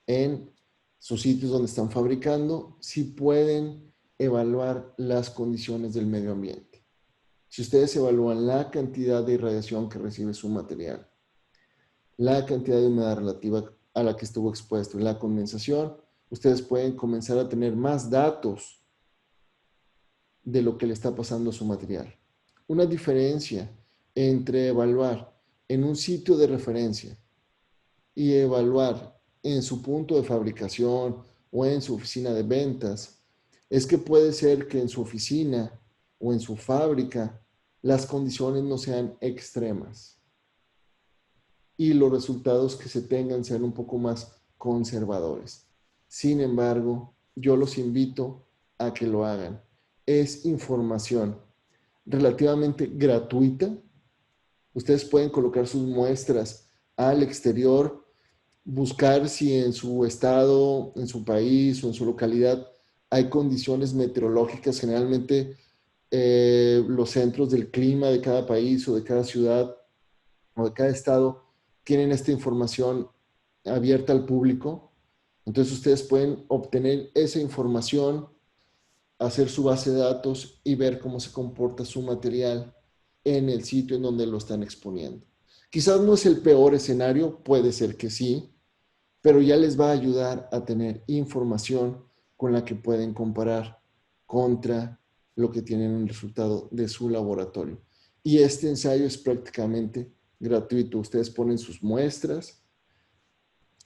en sus sitios donde están fabricando si pueden evaluar las condiciones del medio ambiente. Si ustedes evalúan la cantidad de irradiación que recibe su material, la cantidad de humedad relativa a la que estuvo expuesto y la condensación, ustedes pueden comenzar a tener más datos de lo que le está pasando a su material. Una diferencia entre evaluar en un sitio de referencia y evaluar en su punto de fabricación o en su oficina de ventas es que puede ser que en su oficina o en su fábrica las condiciones no sean extremas y los resultados que se tengan sean un poco más conservadores. Sin embargo, yo los invito a que lo hagan. Es información relativamente gratuita. Ustedes pueden colocar sus muestras al exterior, buscar si en su estado, en su país o en su localidad hay condiciones meteorológicas. Generalmente los centros del clima de cada país o de cada ciudad o de cada estado tienen esta información abierta al público. Entonces ustedes pueden obtener esa información, hacer su base de datos y ver cómo se comporta su material en el sitio en donde lo están exponiendo. Quizás no es el peor escenario, puede ser que sí, pero ya les va a ayudar a tener información con la que pueden comparar contra lo que tienen en el resultado de su laboratorio. Y este ensayo es prácticamente gratuito. Ustedes ponen sus muestras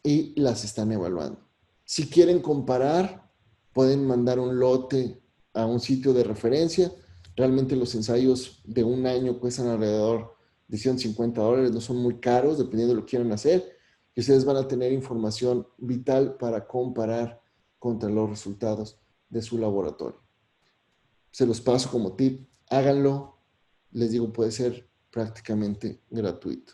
y las están evaluando. Si quieren comparar, pueden mandar un lote a un sitio de referencia. Realmente los ensayos de un año cuestan alrededor de $150, no son muy caros, dependiendo de lo que quieran hacer. Y ustedes van a tener información vital para comparar contra los resultados de su laboratorio. Se los paso como tip, háganlo. Les digo, puede ser prácticamente gratuito.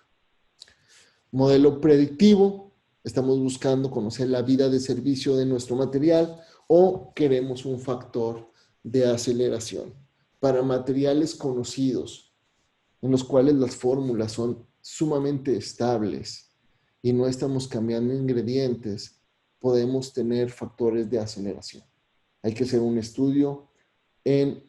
Modelo predictivo, estamos buscando conocer la vida de servicio de nuestro material o queremos un factor de aceleración. Para materiales conocidos, en los cuales las fórmulas son sumamente estables y no estamos cambiando ingredientes, podemos tener factores de aceleración. Hay que hacer un estudio en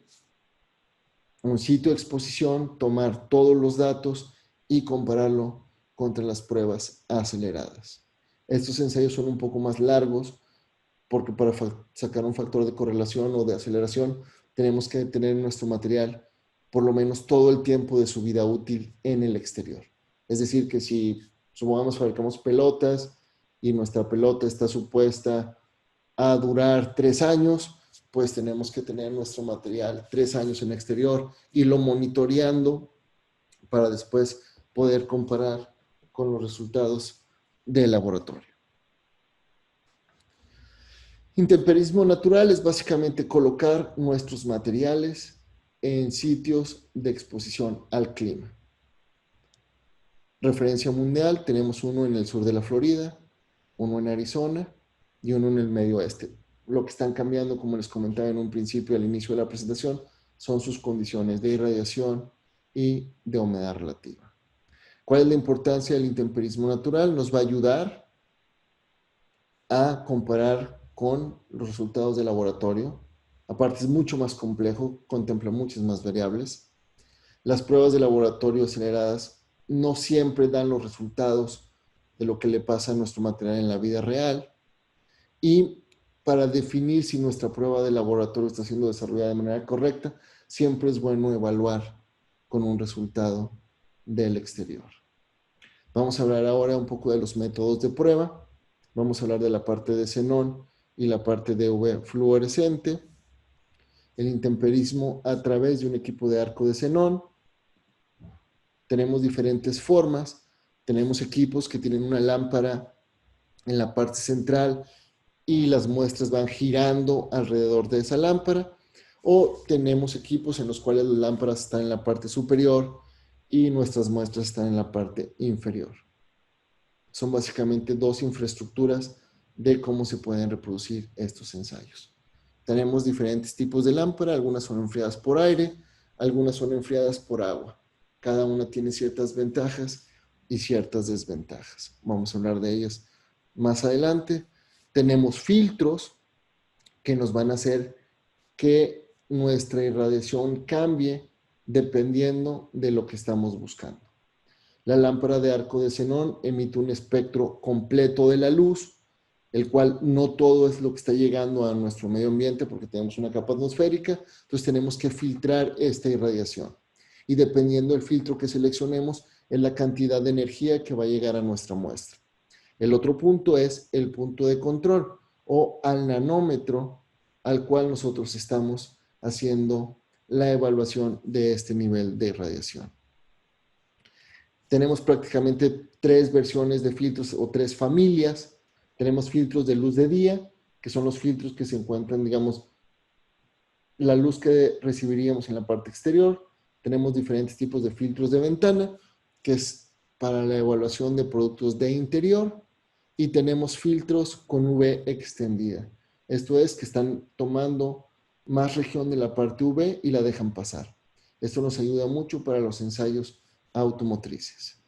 un sitio de exposición, tomar todos los datos y compararlo contra las pruebas aceleradas. Estos ensayos son un poco más largos porque para sacar un factor de correlación o de aceleración tenemos que tener nuestro material por lo menos todo el tiempo de su vida útil en el exterior. Es decir, que si supongamos fabricamos pelotas y nuestra pelota está supuesta a durar 3 años, pues tenemos que tener nuestro material 3 años en el exterior y lo monitoreando para después poder comparar con los resultados del laboratorio. Intemperismo natural es básicamente colocar nuestros materiales en sitios de exposición al clima. Referencia mundial, tenemos uno en el sur de la Florida, uno en Arizona y uno en el medio oeste. Lo que están cambiando, como les comentaba en un principio al inicio de la presentación, son sus condiciones de irradiación y de humedad relativa. ¿Cuál es la importancia del intemperismo natural? Nos va a ayudar a comparar con los resultados de laboratorio. Aparte es mucho más complejo, contempla muchas más variables. Las pruebas de laboratorio aceleradas no siempre dan los resultados de lo que le pasa a nuestro material en la vida real. Y para definir si nuestra prueba de laboratorio está siendo desarrollada de manera correcta, siempre es bueno evaluar con un resultado del exterior. Vamos a hablar ahora un poco de los métodos de prueba. Vamos a hablar de la parte de xenón y la parte de UV fluorescente. El intemperismo a través de un equipo de arco de xenón. Tenemos diferentes formas. Tenemos equipos que tienen una lámpara en la parte central y las muestras van girando alrededor de esa lámpara. O tenemos equipos en los cuales las lámparas están en la parte superior y nuestras muestras están en la parte inferior. Son básicamente dos infraestructuras de cómo se pueden reproducir estos ensayos. Tenemos diferentes tipos de lámpara, algunas son enfriadas por aire, algunas son enfriadas por agua. Cada una tiene ciertas ventajas y ciertas desventajas. Vamos a hablar de ellas más adelante. Tenemos filtros que nos van a hacer que nuestra irradiación cambie dependiendo de lo que estamos buscando. La lámpara de arco de xenón emite un espectro completo de la luz, el cual no todo es lo que está llegando a nuestro medio ambiente porque tenemos una capa atmosférica, entonces tenemos que filtrar esta irradiación. Y dependiendo del filtro que seleccionemos, es la cantidad de energía que va a llegar a nuestra muestra. El otro punto es el punto de control o al nanómetro al cual nosotros estamos haciendo la evaluación de este nivel de irradiación. Tenemos prácticamente 3 versiones de filtros o 3 familias. Tenemos filtros de luz de día, que son los filtros que se encuentran, digamos, la luz que recibiríamos en la parte exterior. Tenemos diferentes tipos de filtros de ventana, que es para la evaluación de productos de interior. Y tenemos filtros con UV extendida. Esto es que están tomando más región de la parte UV y la dejan pasar. Esto nos ayuda mucho para los ensayos automotrices.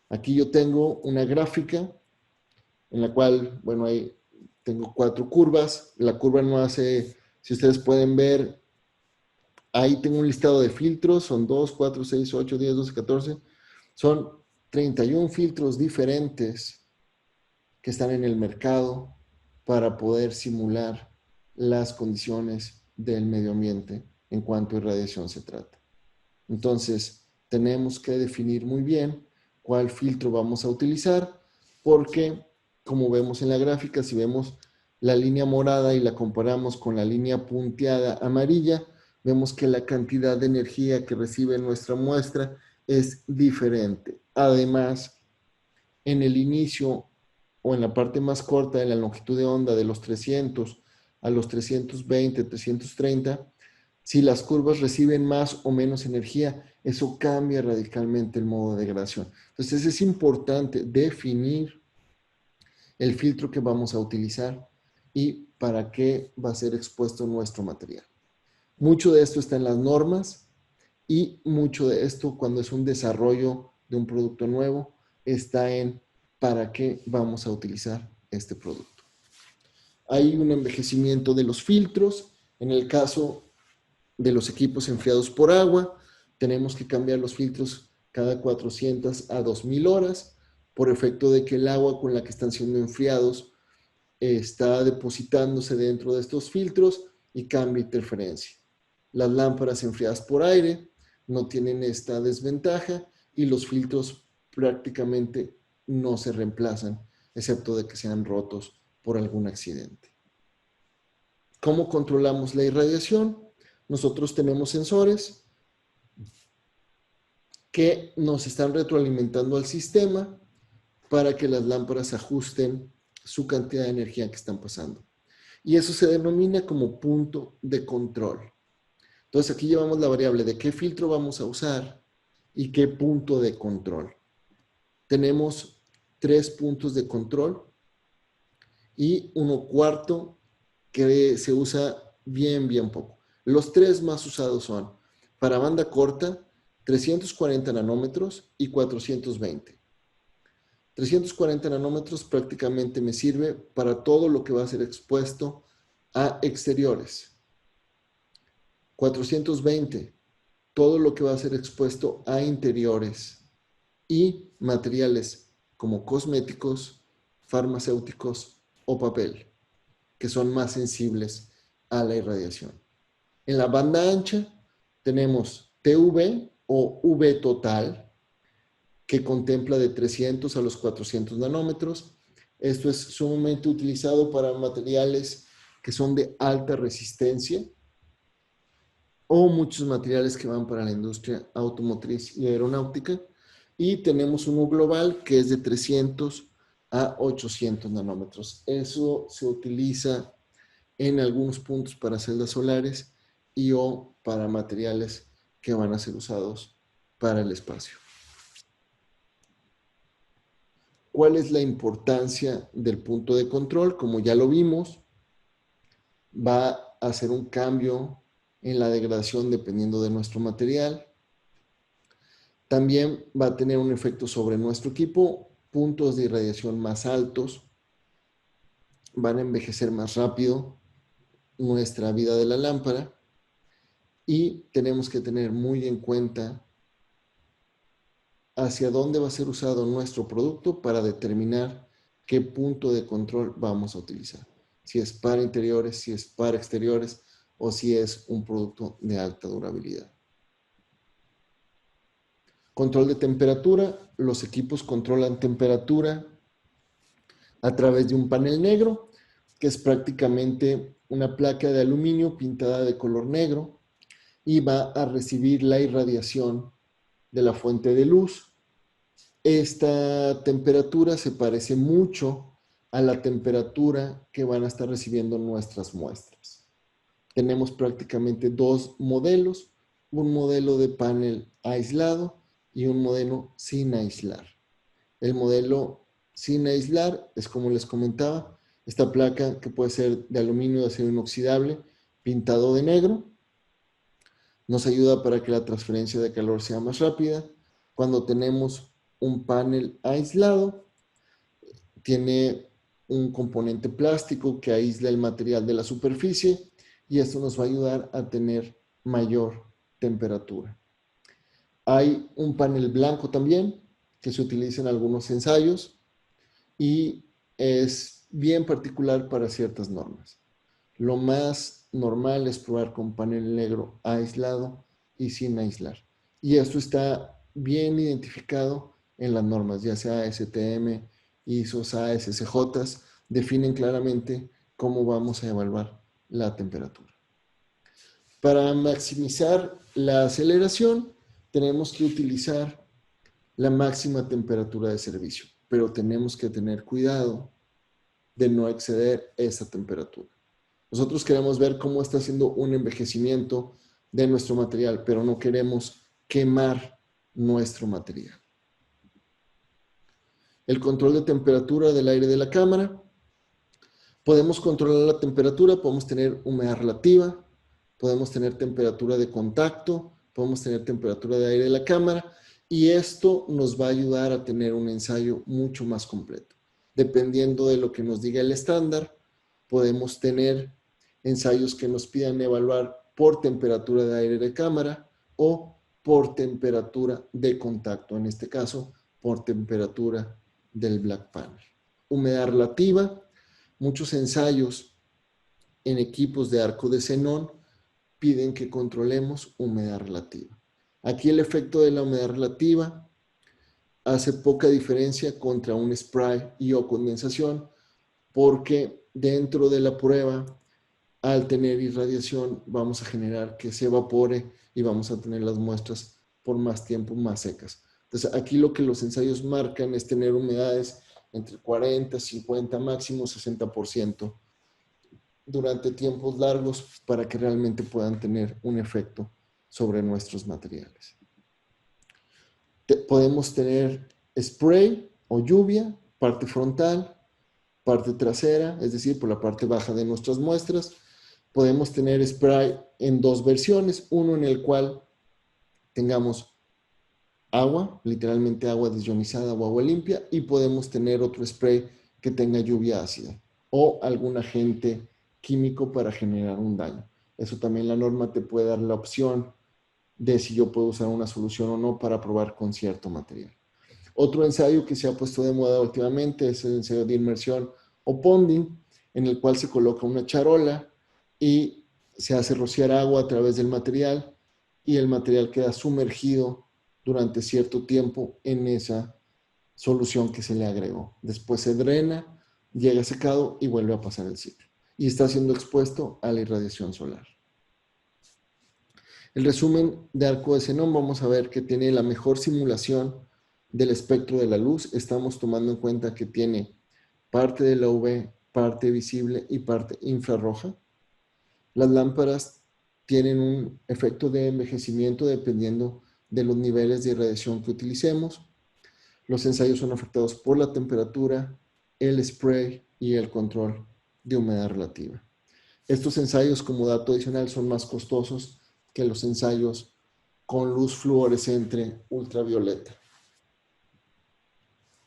Aquí yo tengo una gráfica en la cual, bueno, ahí tengo 4 curvas. La curva no hace, si ustedes pueden ver, ahí tengo un listado de filtros, son 2, 4, 6, 8, 10, 12, 14. Son 31 filtros diferentes que están en el mercado para poder simular las condiciones del medio ambiente en cuanto a irradiación se trata. Entonces, tenemos que definir muy bien cuál filtro vamos a utilizar, porque, como vemos en la gráfica, si vemos la línea morada y la comparamos con la línea punteada amarilla, vemos que la cantidad de energía que recibe nuestra muestra es diferente. Además, en el inicio o en la parte más corta de la longitud de onda de los 300 a los 320, 330, si las curvas reciben más o menos energía, eso cambia radicalmente el modo de degradación. Entonces es importante definir el filtro que vamos a utilizar y para qué va a ser expuesto nuestro material. Mucho de esto está en las normas y mucho de esto, cuando es un desarrollo de un producto nuevo, está en para qué vamos a utilizar este producto. Hay un envejecimiento de los filtros. En el caso de los equipos enfriados por agua. Tenemos que cambiar los filtros cada 400 a 2000 horas por efecto de que el agua con la que están siendo enfriados está depositándose dentro de estos filtros y cambia interferencia. Las lámparas enfriadas por aire no tienen esta desventaja y los filtros prácticamente no se reemplazan, excepto de que sean rotos por algún accidente. ¿Cómo controlamos la irradiación? Nosotros tenemos sensores que nos están retroalimentando al sistema para que las lámparas ajusten su cantidad de energía que están pasando. Y eso se denomina como punto de control. Entonces aquí llevamos la variable de qué filtro vamos a usar y qué punto de control. Tenemos 3 puntos de control y 1/4 que se usa bien poco. Los 3 más usados son para banda corta, 340 nanómetros y 420. 340 nanómetros prácticamente me sirve para todo lo que va a ser expuesto a exteriores. 420, todo lo que va a ser expuesto a interiores y materiales como cosméticos, farmacéuticos o papel, que son más sensibles a la irradiación. En la banda ancha tenemos TV o V total, que contempla de 300 a los 400 nanómetros. Esto es sumamente utilizado para materiales que son de alta resistencia o muchos materiales que van para la industria automotriz y aeronáutica. Y tenemos uno global que es de 300 a 800 nanómetros. Eso se utiliza en algunos puntos para celdas solares y o para materiales que van a ser usados para el espacio. ¿Cuál es la importancia del punto de control? Como ya lo vimos, va a hacer un cambio en la degradación dependiendo de nuestro material. También va a tener un efecto sobre nuestro equipo. Puntos de irradiación más altos van a envejecer más rápido nuestra vida de la lámpara y tenemos que tener muy en cuenta hacia dónde va a ser usado nuestro producto para determinar qué punto de control vamos a utilizar. Si es para interiores, si es para exteriores o si es un producto de alta durabilidad. Control de temperatura. Los equipos controlan temperatura a través de un panel negro, que es prácticamente una placa de aluminio pintada de color negro y va a recibir la irradiación de la fuente de luz. Esta temperatura se parece mucho a la temperatura que van a estar recibiendo nuestras muestras. Tenemos prácticamente 2 modelos, un modelo de panel aislado y un modelo sin aislar. El modelo sin aislar es, como les comentaba, esta placa que puede ser de aluminio, de acero inoxidable, pintado de negro. Nos ayuda para que la transferencia de calor sea más rápida. Cuando tenemos un panel aislado, tiene un componente plástico que aísla el material de la superficie y esto nos va a ayudar a tener mayor temperatura. Hay un panel blanco también que se utiliza en algunos ensayos y es bien particular para ciertas normas. Lo más normal es probar con panel negro aislado y sin aislar. Y esto está bien identificado en las normas, ya sea ASTM, ISOs, ASCJ, definen claramente cómo vamos a evaluar la temperatura. Para maximizar la aceleración, tenemos que utilizar la máxima temperatura de servicio, pero tenemos que tener cuidado de no exceder esa temperatura. Nosotros queremos ver cómo está haciendo un envejecimiento de nuestro material, pero no queremos quemar nuestro material. El control de temperatura del aire de la cámara. Podemos controlar la temperatura, podemos tener humedad relativa, podemos tener temperatura de contacto, podemos tener temperatura de aire de la cámara y esto nos va a ayudar a tener un ensayo mucho más completo. Dependiendo de lo que nos diga el estándar, podemos tener ensayos que nos pidan evaluar por temperatura de aire de cámara o por temperatura de contacto, en este caso por temperatura del black panel. Humedad relativa, muchos ensayos en equipos de arco de xenón piden que controlemos humedad relativa. Aquí el efecto de la humedad relativa hace poca diferencia contra un spray y o condensación, porque dentro de la prueba, al tener irradiación, vamos a generar que se evapore y vamos a tener las muestras por más tiempo más secas. Entonces, aquí lo que los ensayos marcan es tener humedades entre 40, 50, máximo 60% durante tiempos largos para que realmente puedan tener un efecto sobre nuestros materiales. Podemos tener spray o lluvia, parte frontal, parte trasera, es decir, por la parte baja de nuestras muestras. Podemos tener spray en dos versiones, uno en el cual tengamos agua, literalmente agua desionizada o agua limpia, y podemos tener otro spray que tenga lluvia ácida o algún agente químico para generar un daño. Eso también la norma te puede dar la opción de si yo puedo usar una solución o no para probar con cierto material. Otro ensayo que se ha puesto de moda últimamente es el ensayo de inmersión o ponding, en el cual se coloca una charola y se hace rociar agua a través del material y el material queda sumergido durante cierto tiempo en esa solución que se le agregó. Después se drena, llega secado y vuelve a pasar el ciclo. Y está siendo expuesto a la irradiación solar. El resumen de arco de xenón, vamos a ver que tiene la mejor simulación del espectro de la luz. Estamos tomando en cuenta que tiene parte de la UV, parte visible y parte infrarroja. Las lámparas tienen un efecto de envejecimiento dependiendo de los niveles de irradiación que utilicemos. Los ensayos son afectados por la temperatura, el spray y el control de humedad relativa. Estos ensayos, como dato adicional, son más costosos que los ensayos con luz fluorescente ultravioleta.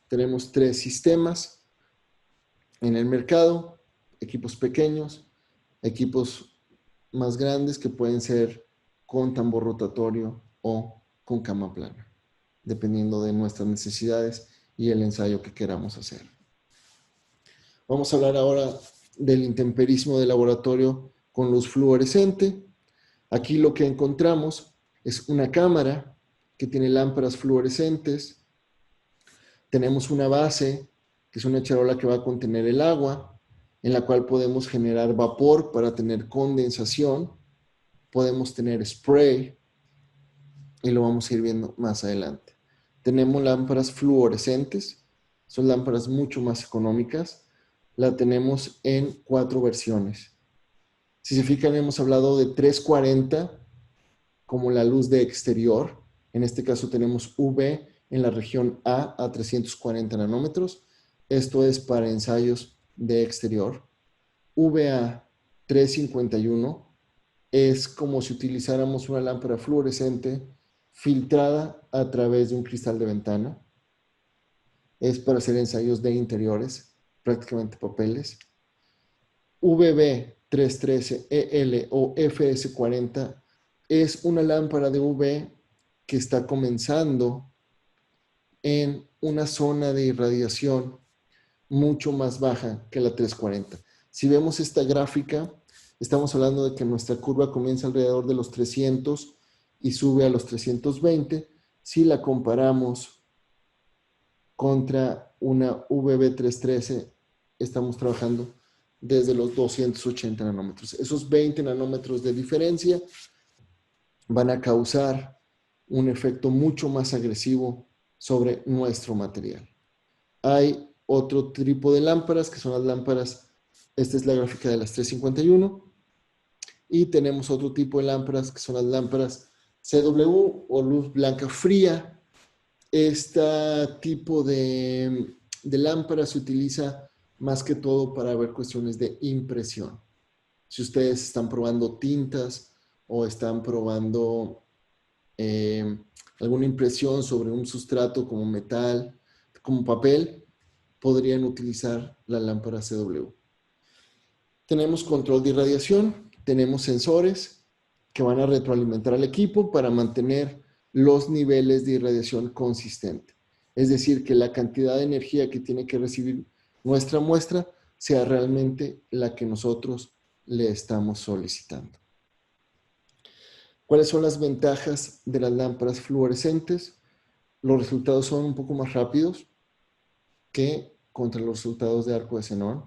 Tenemos 3 sistemas en el mercado, equipos pequeños, equipos más grandes que pueden ser con tambor rotatorio o con cama plana, dependiendo de nuestras necesidades y el ensayo que queramos hacer. Vamos a hablar ahora del intemperismo de laboratorio con luz fluorescente. Aquí lo que encontramos es una cámara que tiene lámparas fluorescentes. Tenemos una base, que es una charola que va a contener el agua, en la cual podemos generar vapor para tener condensación. Podemos tener spray, y lo vamos a ir viendo más adelante. Tenemos lámparas fluorescentes, son lámparas mucho más económicas. La tenemos en 4 versiones. Si se fijan, hemos hablado de 340 como la luz de exterior. En este caso tenemos UV en la región A 340 nanómetros. Esto es para ensayos de exterior. UVA 351 es como si utilizáramos una lámpara fluorescente filtrada a través de un cristal de ventana. Es para hacer ensayos de interiores, prácticamente papeles. VB 313 EL o FS40 es una lámpara de UV que está comenzando en una zona de irradiación mucho más baja que la 340. Si vemos esta gráfica, estamos hablando de que nuestra curva comienza alrededor de los 300 y sube a los 320. Si la comparamos contra una VB313, estamos trabajando desde los 280 nanómetros. Esos 20 nanómetros de diferencia van a causar un efecto mucho más agresivo sobre nuestro material. Hay otro tipo de lámparas que son las lámparas, esta es la gráfica de las 351, y tenemos otro tipo de lámparas que son las lámparas CW o luz blanca fría. Este tipo de lámpara se utiliza más que todo para ver cuestiones de impresión. Si ustedes están probando tintas o están probando alguna impresión sobre un sustrato como metal, como papel, podrían utilizar la lámpara CW. Tenemos control de irradiación, tenemos sensores. que van a retroalimentar al equipo para mantener los niveles de irradiación consistente. Es decir, que la cantidad de energía que tiene que recibir nuestra muestra sea realmente la que nosotros le estamos solicitando. ¿Cuáles son las ventajas de las lámparas fluorescentes? Los resultados son un poco más rápidos que contra los resultados de arco de xenón.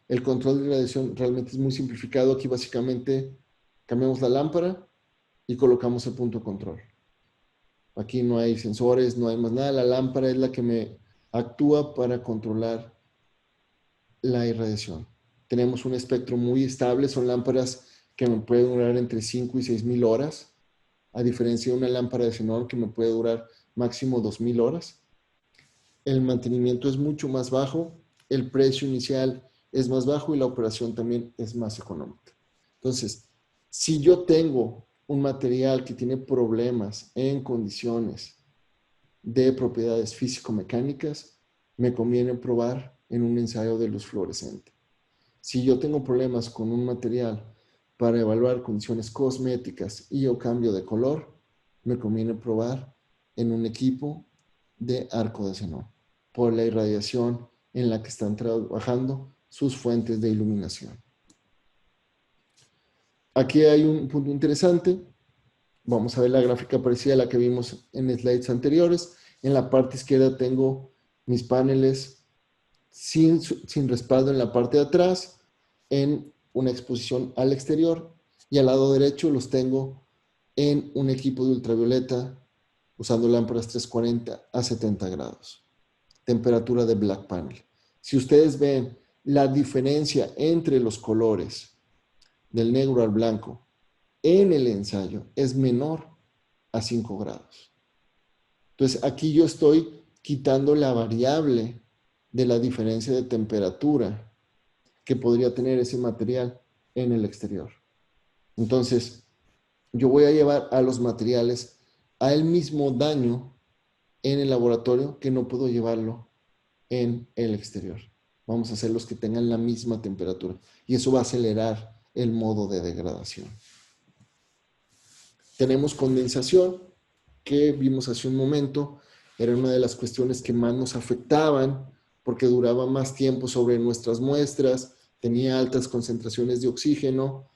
El control de radiación realmente es muy simplificado. Aquí básicamente cambiamos la lámpara y colocamos el punto de control. Aquí no hay sensores, no hay más nada. La lámpara es la que me actúa para controlar la irradiación. Tenemos un espectro muy estable. Son lámparas que me pueden durar entre 5 y 6,000 horas, a diferencia de una lámpara de xenón que me puede durar máximo 2,000 horas. El mantenimiento es mucho más bajo, el precio inicial es más bajo y la operación también es más económica. Entonces, si yo tengo un material que tiene problemas en condiciones de propiedades físico-mecánicas, me conviene probar en un ensayo de luz fluorescente. Si yo tengo problemas con un material para evaluar condiciones cosméticas y o cambio de color, me conviene probar en un equipo de arco de xenón por la irradiación en la que están trabajando sus fuentes de iluminación. Aquí hay un punto interesante. Vamos a ver la gráfica parecida a la que vimos en slides anteriores. En la parte izquierda tengo mis paneles sin respaldo en la parte de atrás, en una exposición al exterior, y al lado derecho los tengo en un equipo de ultravioleta usando lámparas 340 a 70 grados. Temperatura de black panel. Si ustedes ven la diferencia entre los colores del negro al blanco en el ensayo es menor a 5 grados. Entonces aquí yo estoy quitando la variable de la diferencia de temperatura que podría tener ese material en el exterior. Entonces, yo voy a llevar a los materiales al mismo daño en el laboratorio que no puedo llevarlo en el exterior. Vamos a hacer los que tengan la misma temperatura y eso va a acelerar el modo de degradación. Tenemos condensación, que vimos hace un momento, era una de las cuestiones que más nos afectaban porque duraba más tiempo sobre nuestras muestras, tenía altas concentraciones de oxígeno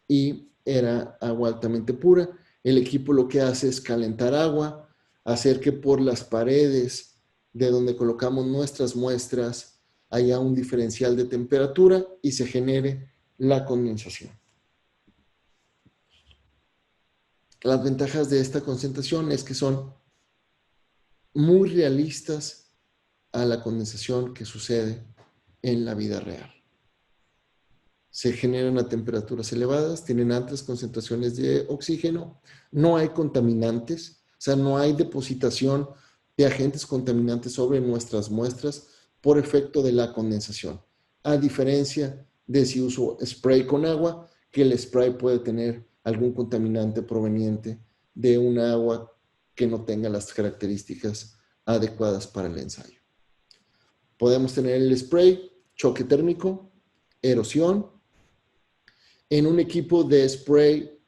y era agua altamente pura. El equipo lo que hace es calentar agua, hacer que por las paredes de donde colocamos nuestras muestras haya un diferencial de temperatura y se genere la condensación. Las ventajas de esta concentración es que son muy realistas a la condensación que sucede en la vida real. Se generan a temperaturas elevadas, tienen altas concentraciones de oxígeno, no hay contaminantes, o sea, no hay depositación de agentes contaminantes sobre nuestras muestras por efecto de la condensación, a diferencia de si uso spray con agua, que el spray puede tener algún contaminante proveniente de un agua que no tenga las características adecuadas para el ensayo. Podemos tener el spray, choque térmico, erosión. En un equipo de spray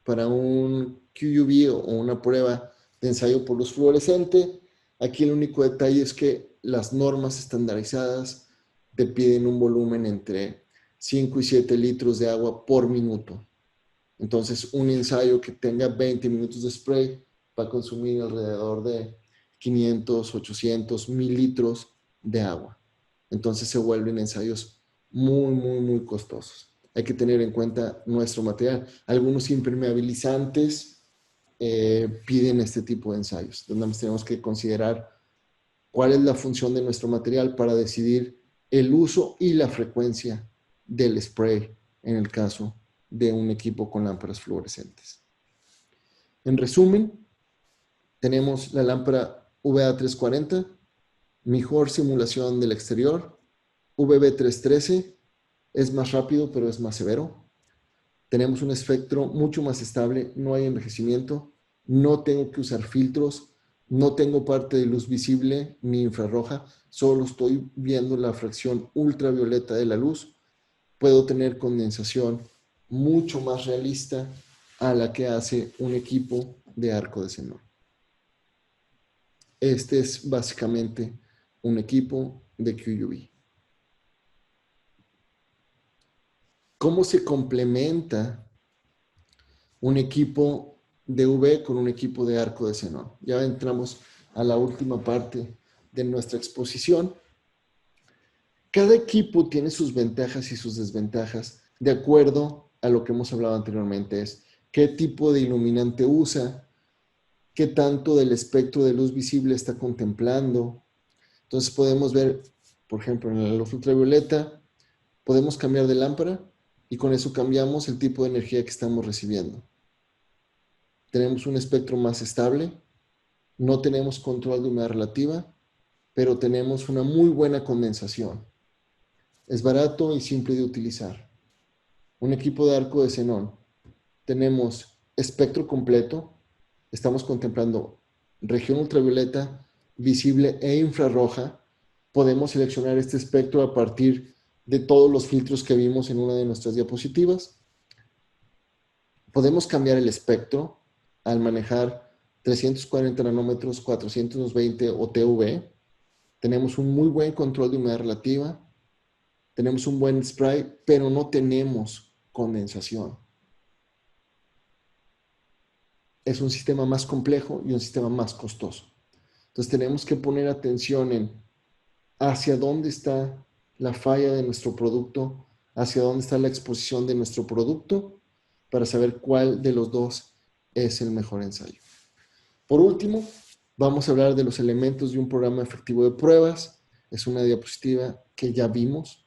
para un QUV o una prueba de ensayo por luz fluorescente, aquí el único detalle es que las normas estandarizadas te piden un volumen entre 5 y 7 litros de agua por minuto. Entonces, un ensayo que tenga 20 minutos de spray va a consumir alrededor de 500, 800, 1000 litros de agua. Entonces, se vuelven ensayos muy costosos. Hay que tener en cuenta nuestro material. Algunos impermeabilizantes piden este tipo de ensayos, donde tenemos que considerar cuál es la función de nuestro material para decidir el uso y la frecuencia del spray en el caso de un equipo con lámparas fluorescentes. En resumen, tenemos la lámpara VA340, mejor simulación del exterior, VB313, es más rápido pero es más severo. Tenemos un espectro mucho más estable, no hay envejecimiento, no tengo que usar filtros, no tengo parte de luz visible ni infrarroja, solo estoy viendo la fracción ultravioleta de la luz. Puedo tener condensación mucho más realista a la que hace un equipo de arco de xenón. Este es básicamente un equipo de QUV. ¿Cómo se complementa un equipo de UV con un equipo de arco de xenón? Ya entramos a la última parte de nuestra exposición. Cada equipo tiene sus ventajas y sus desventajas de acuerdo a lo que hemos hablado anteriormente. Es qué tipo de iluminante usa, qué tanto del espectro de luz visible está contemplando. Entonces podemos ver, por ejemplo, en la luz ultravioleta, podemos cambiar de lámpara y con eso cambiamos el tipo de energía que estamos recibiendo. Tenemos un espectro más estable, no tenemos control de humedad relativa, pero tenemos una muy buena condensación. Es barato y simple de utilizar. Un equipo de arco de xenón. Tenemos espectro completo, estamos contemplando región ultravioleta, visible e infrarroja. Podemos seleccionar este espectro a partir de todos los filtros que vimos en una de nuestras diapositivas. Podemos cambiar el espectro al manejar 340 nanómetros, 420 o TUV. Tenemos un muy buen control de humedad relativa. Tenemos un buen spray, pero no tenemos condensación. Es un sistema más complejo y un sistema más costoso. Entonces tenemos que poner atención en hacia dónde está la falla de nuestro producto, hacia dónde está la exposición de nuestro producto, para saber cuál de los dos es el mejor ensayo. Por último, vamos a hablar de los elementos de un programa efectivo de pruebas. Es una diapositiva que ya vimos.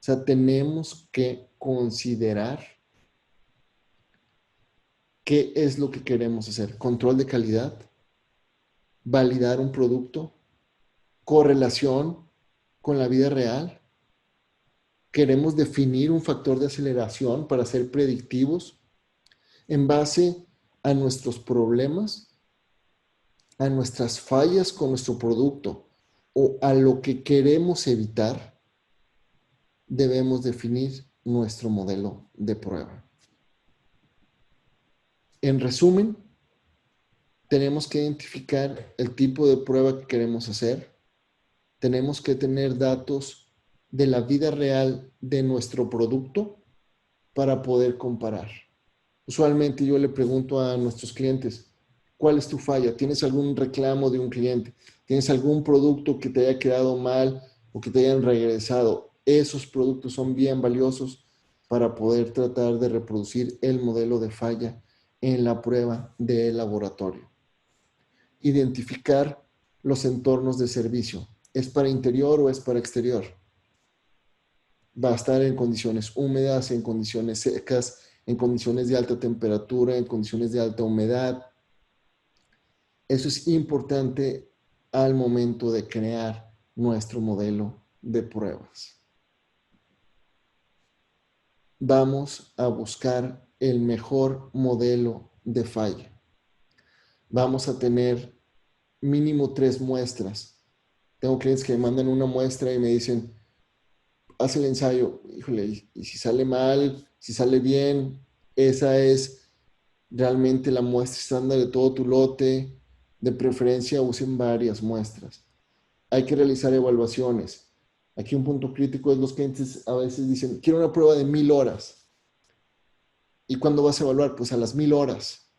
O sea, tenemos que considerar qué es lo que queremos hacer. Control de calidad, validar un producto, correlación con la vida real. Queremos definir un factor de aceleración para ser predictivos en base a nuestros problemas, a nuestras fallas con nuestro producto o a lo que queremos evitar. Debemos definir nuestro modelo de prueba. En resumen, tenemos que identificar el tipo de prueba que queremos hacer. Tenemos que tener datos de la vida real de nuestro producto para poder comparar. Usualmente yo le pregunto a nuestros clientes, ¿cuál es tu falla? ¿Tienes algún reclamo de un cliente? ¿Tienes algún producto que te haya quedado mal o que te hayan regresado? Esos productos son bien valiosos para poder tratar de reproducir el modelo de falla en la prueba de laboratorio. Identificar los entornos de servicio. ¿Es para interior o es para exterior? Va a estar en condiciones húmedas, en condiciones secas, en condiciones de alta temperatura, en condiciones de alta humedad. Eso es importante al momento de crear nuestro modelo de pruebas. Vamos a buscar el mejor modelo de falla. Vamos a tener mínimo 3 muestras. Tengo clientes que me mandan una muestra y me dicen, haz el ensayo, híjole, y si sale mal, si sale bien, esa es realmente la muestra estándar de todo tu lote. De preferencia usen varias muestras. Hay que realizar evaluaciones. Aquí un punto crítico es los clientes a veces dicen, quiero una prueba de 1000 horas. ¿Y cuándo vas a evaluar? Pues a las 1000 horas.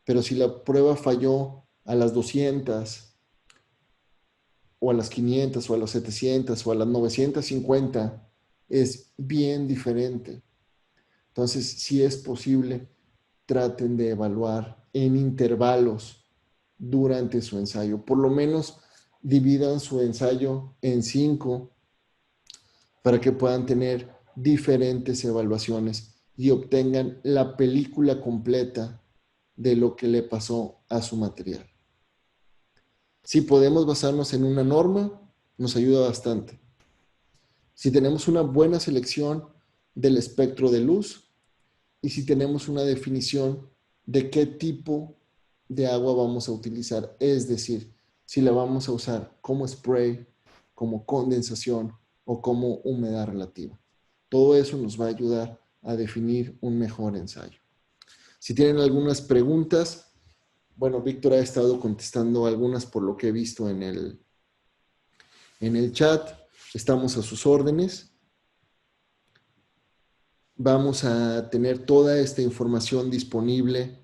Pero si la prueba falló a las 200 o a las 500 o a las 700 o a las 950, es bien diferente. Entonces, si es posible, traten de evaluar en intervalos durante su ensayo. Por lo menos dividan su ensayo en 5 para que puedan tener diferentes evaluaciones y obtengan la película completa de lo que le pasó a su material. Si podemos basarnos en una norma, nos ayuda bastante. Si tenemos una buena selección del espectro de luz y si tenemos una definición de qué tipo de agua vamos a utilizar, es decir, si la vamos a usar como spray, como condensación o como humedad relativa. Todo eso nos va a ayudar a definir un mejor ensayo. Si tienen algunas preguntas, bueno, Víctor ha estado contestando algunas por lo que he visto en el chat. Estamos a sus órdenes. Vamos a tener toda esta información disponible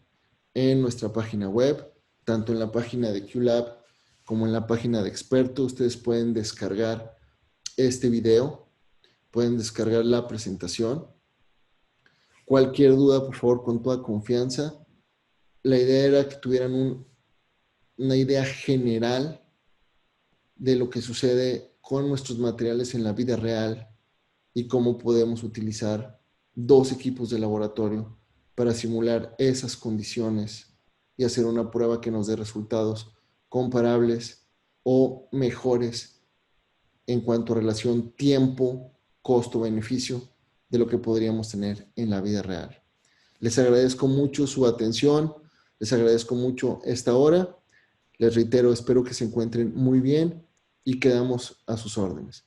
en nuestra página web, tanto en la página de QLab como en la página de Experto. Ustedes pueden descargar este video, pueden descargar la presentación. Cualquier duda, por favor, con toda confianza. La idea era que tuvieran una idea general de lo que sucede con nuestros materiales en la vida real y cómo podemos utilizar dos equipos de laboratorio para simular esas condiciones y hacer una prueba que nos dé resultados comparables o mejores en cuanto a relación tiempo, costo, beneficio de lo que podríamos tener en la vida real. Les agradezco mucho su atención, les agradezco mucho esta hora. Les reitero, espero que se encuentren muy bien y quedamos a sus órdenes.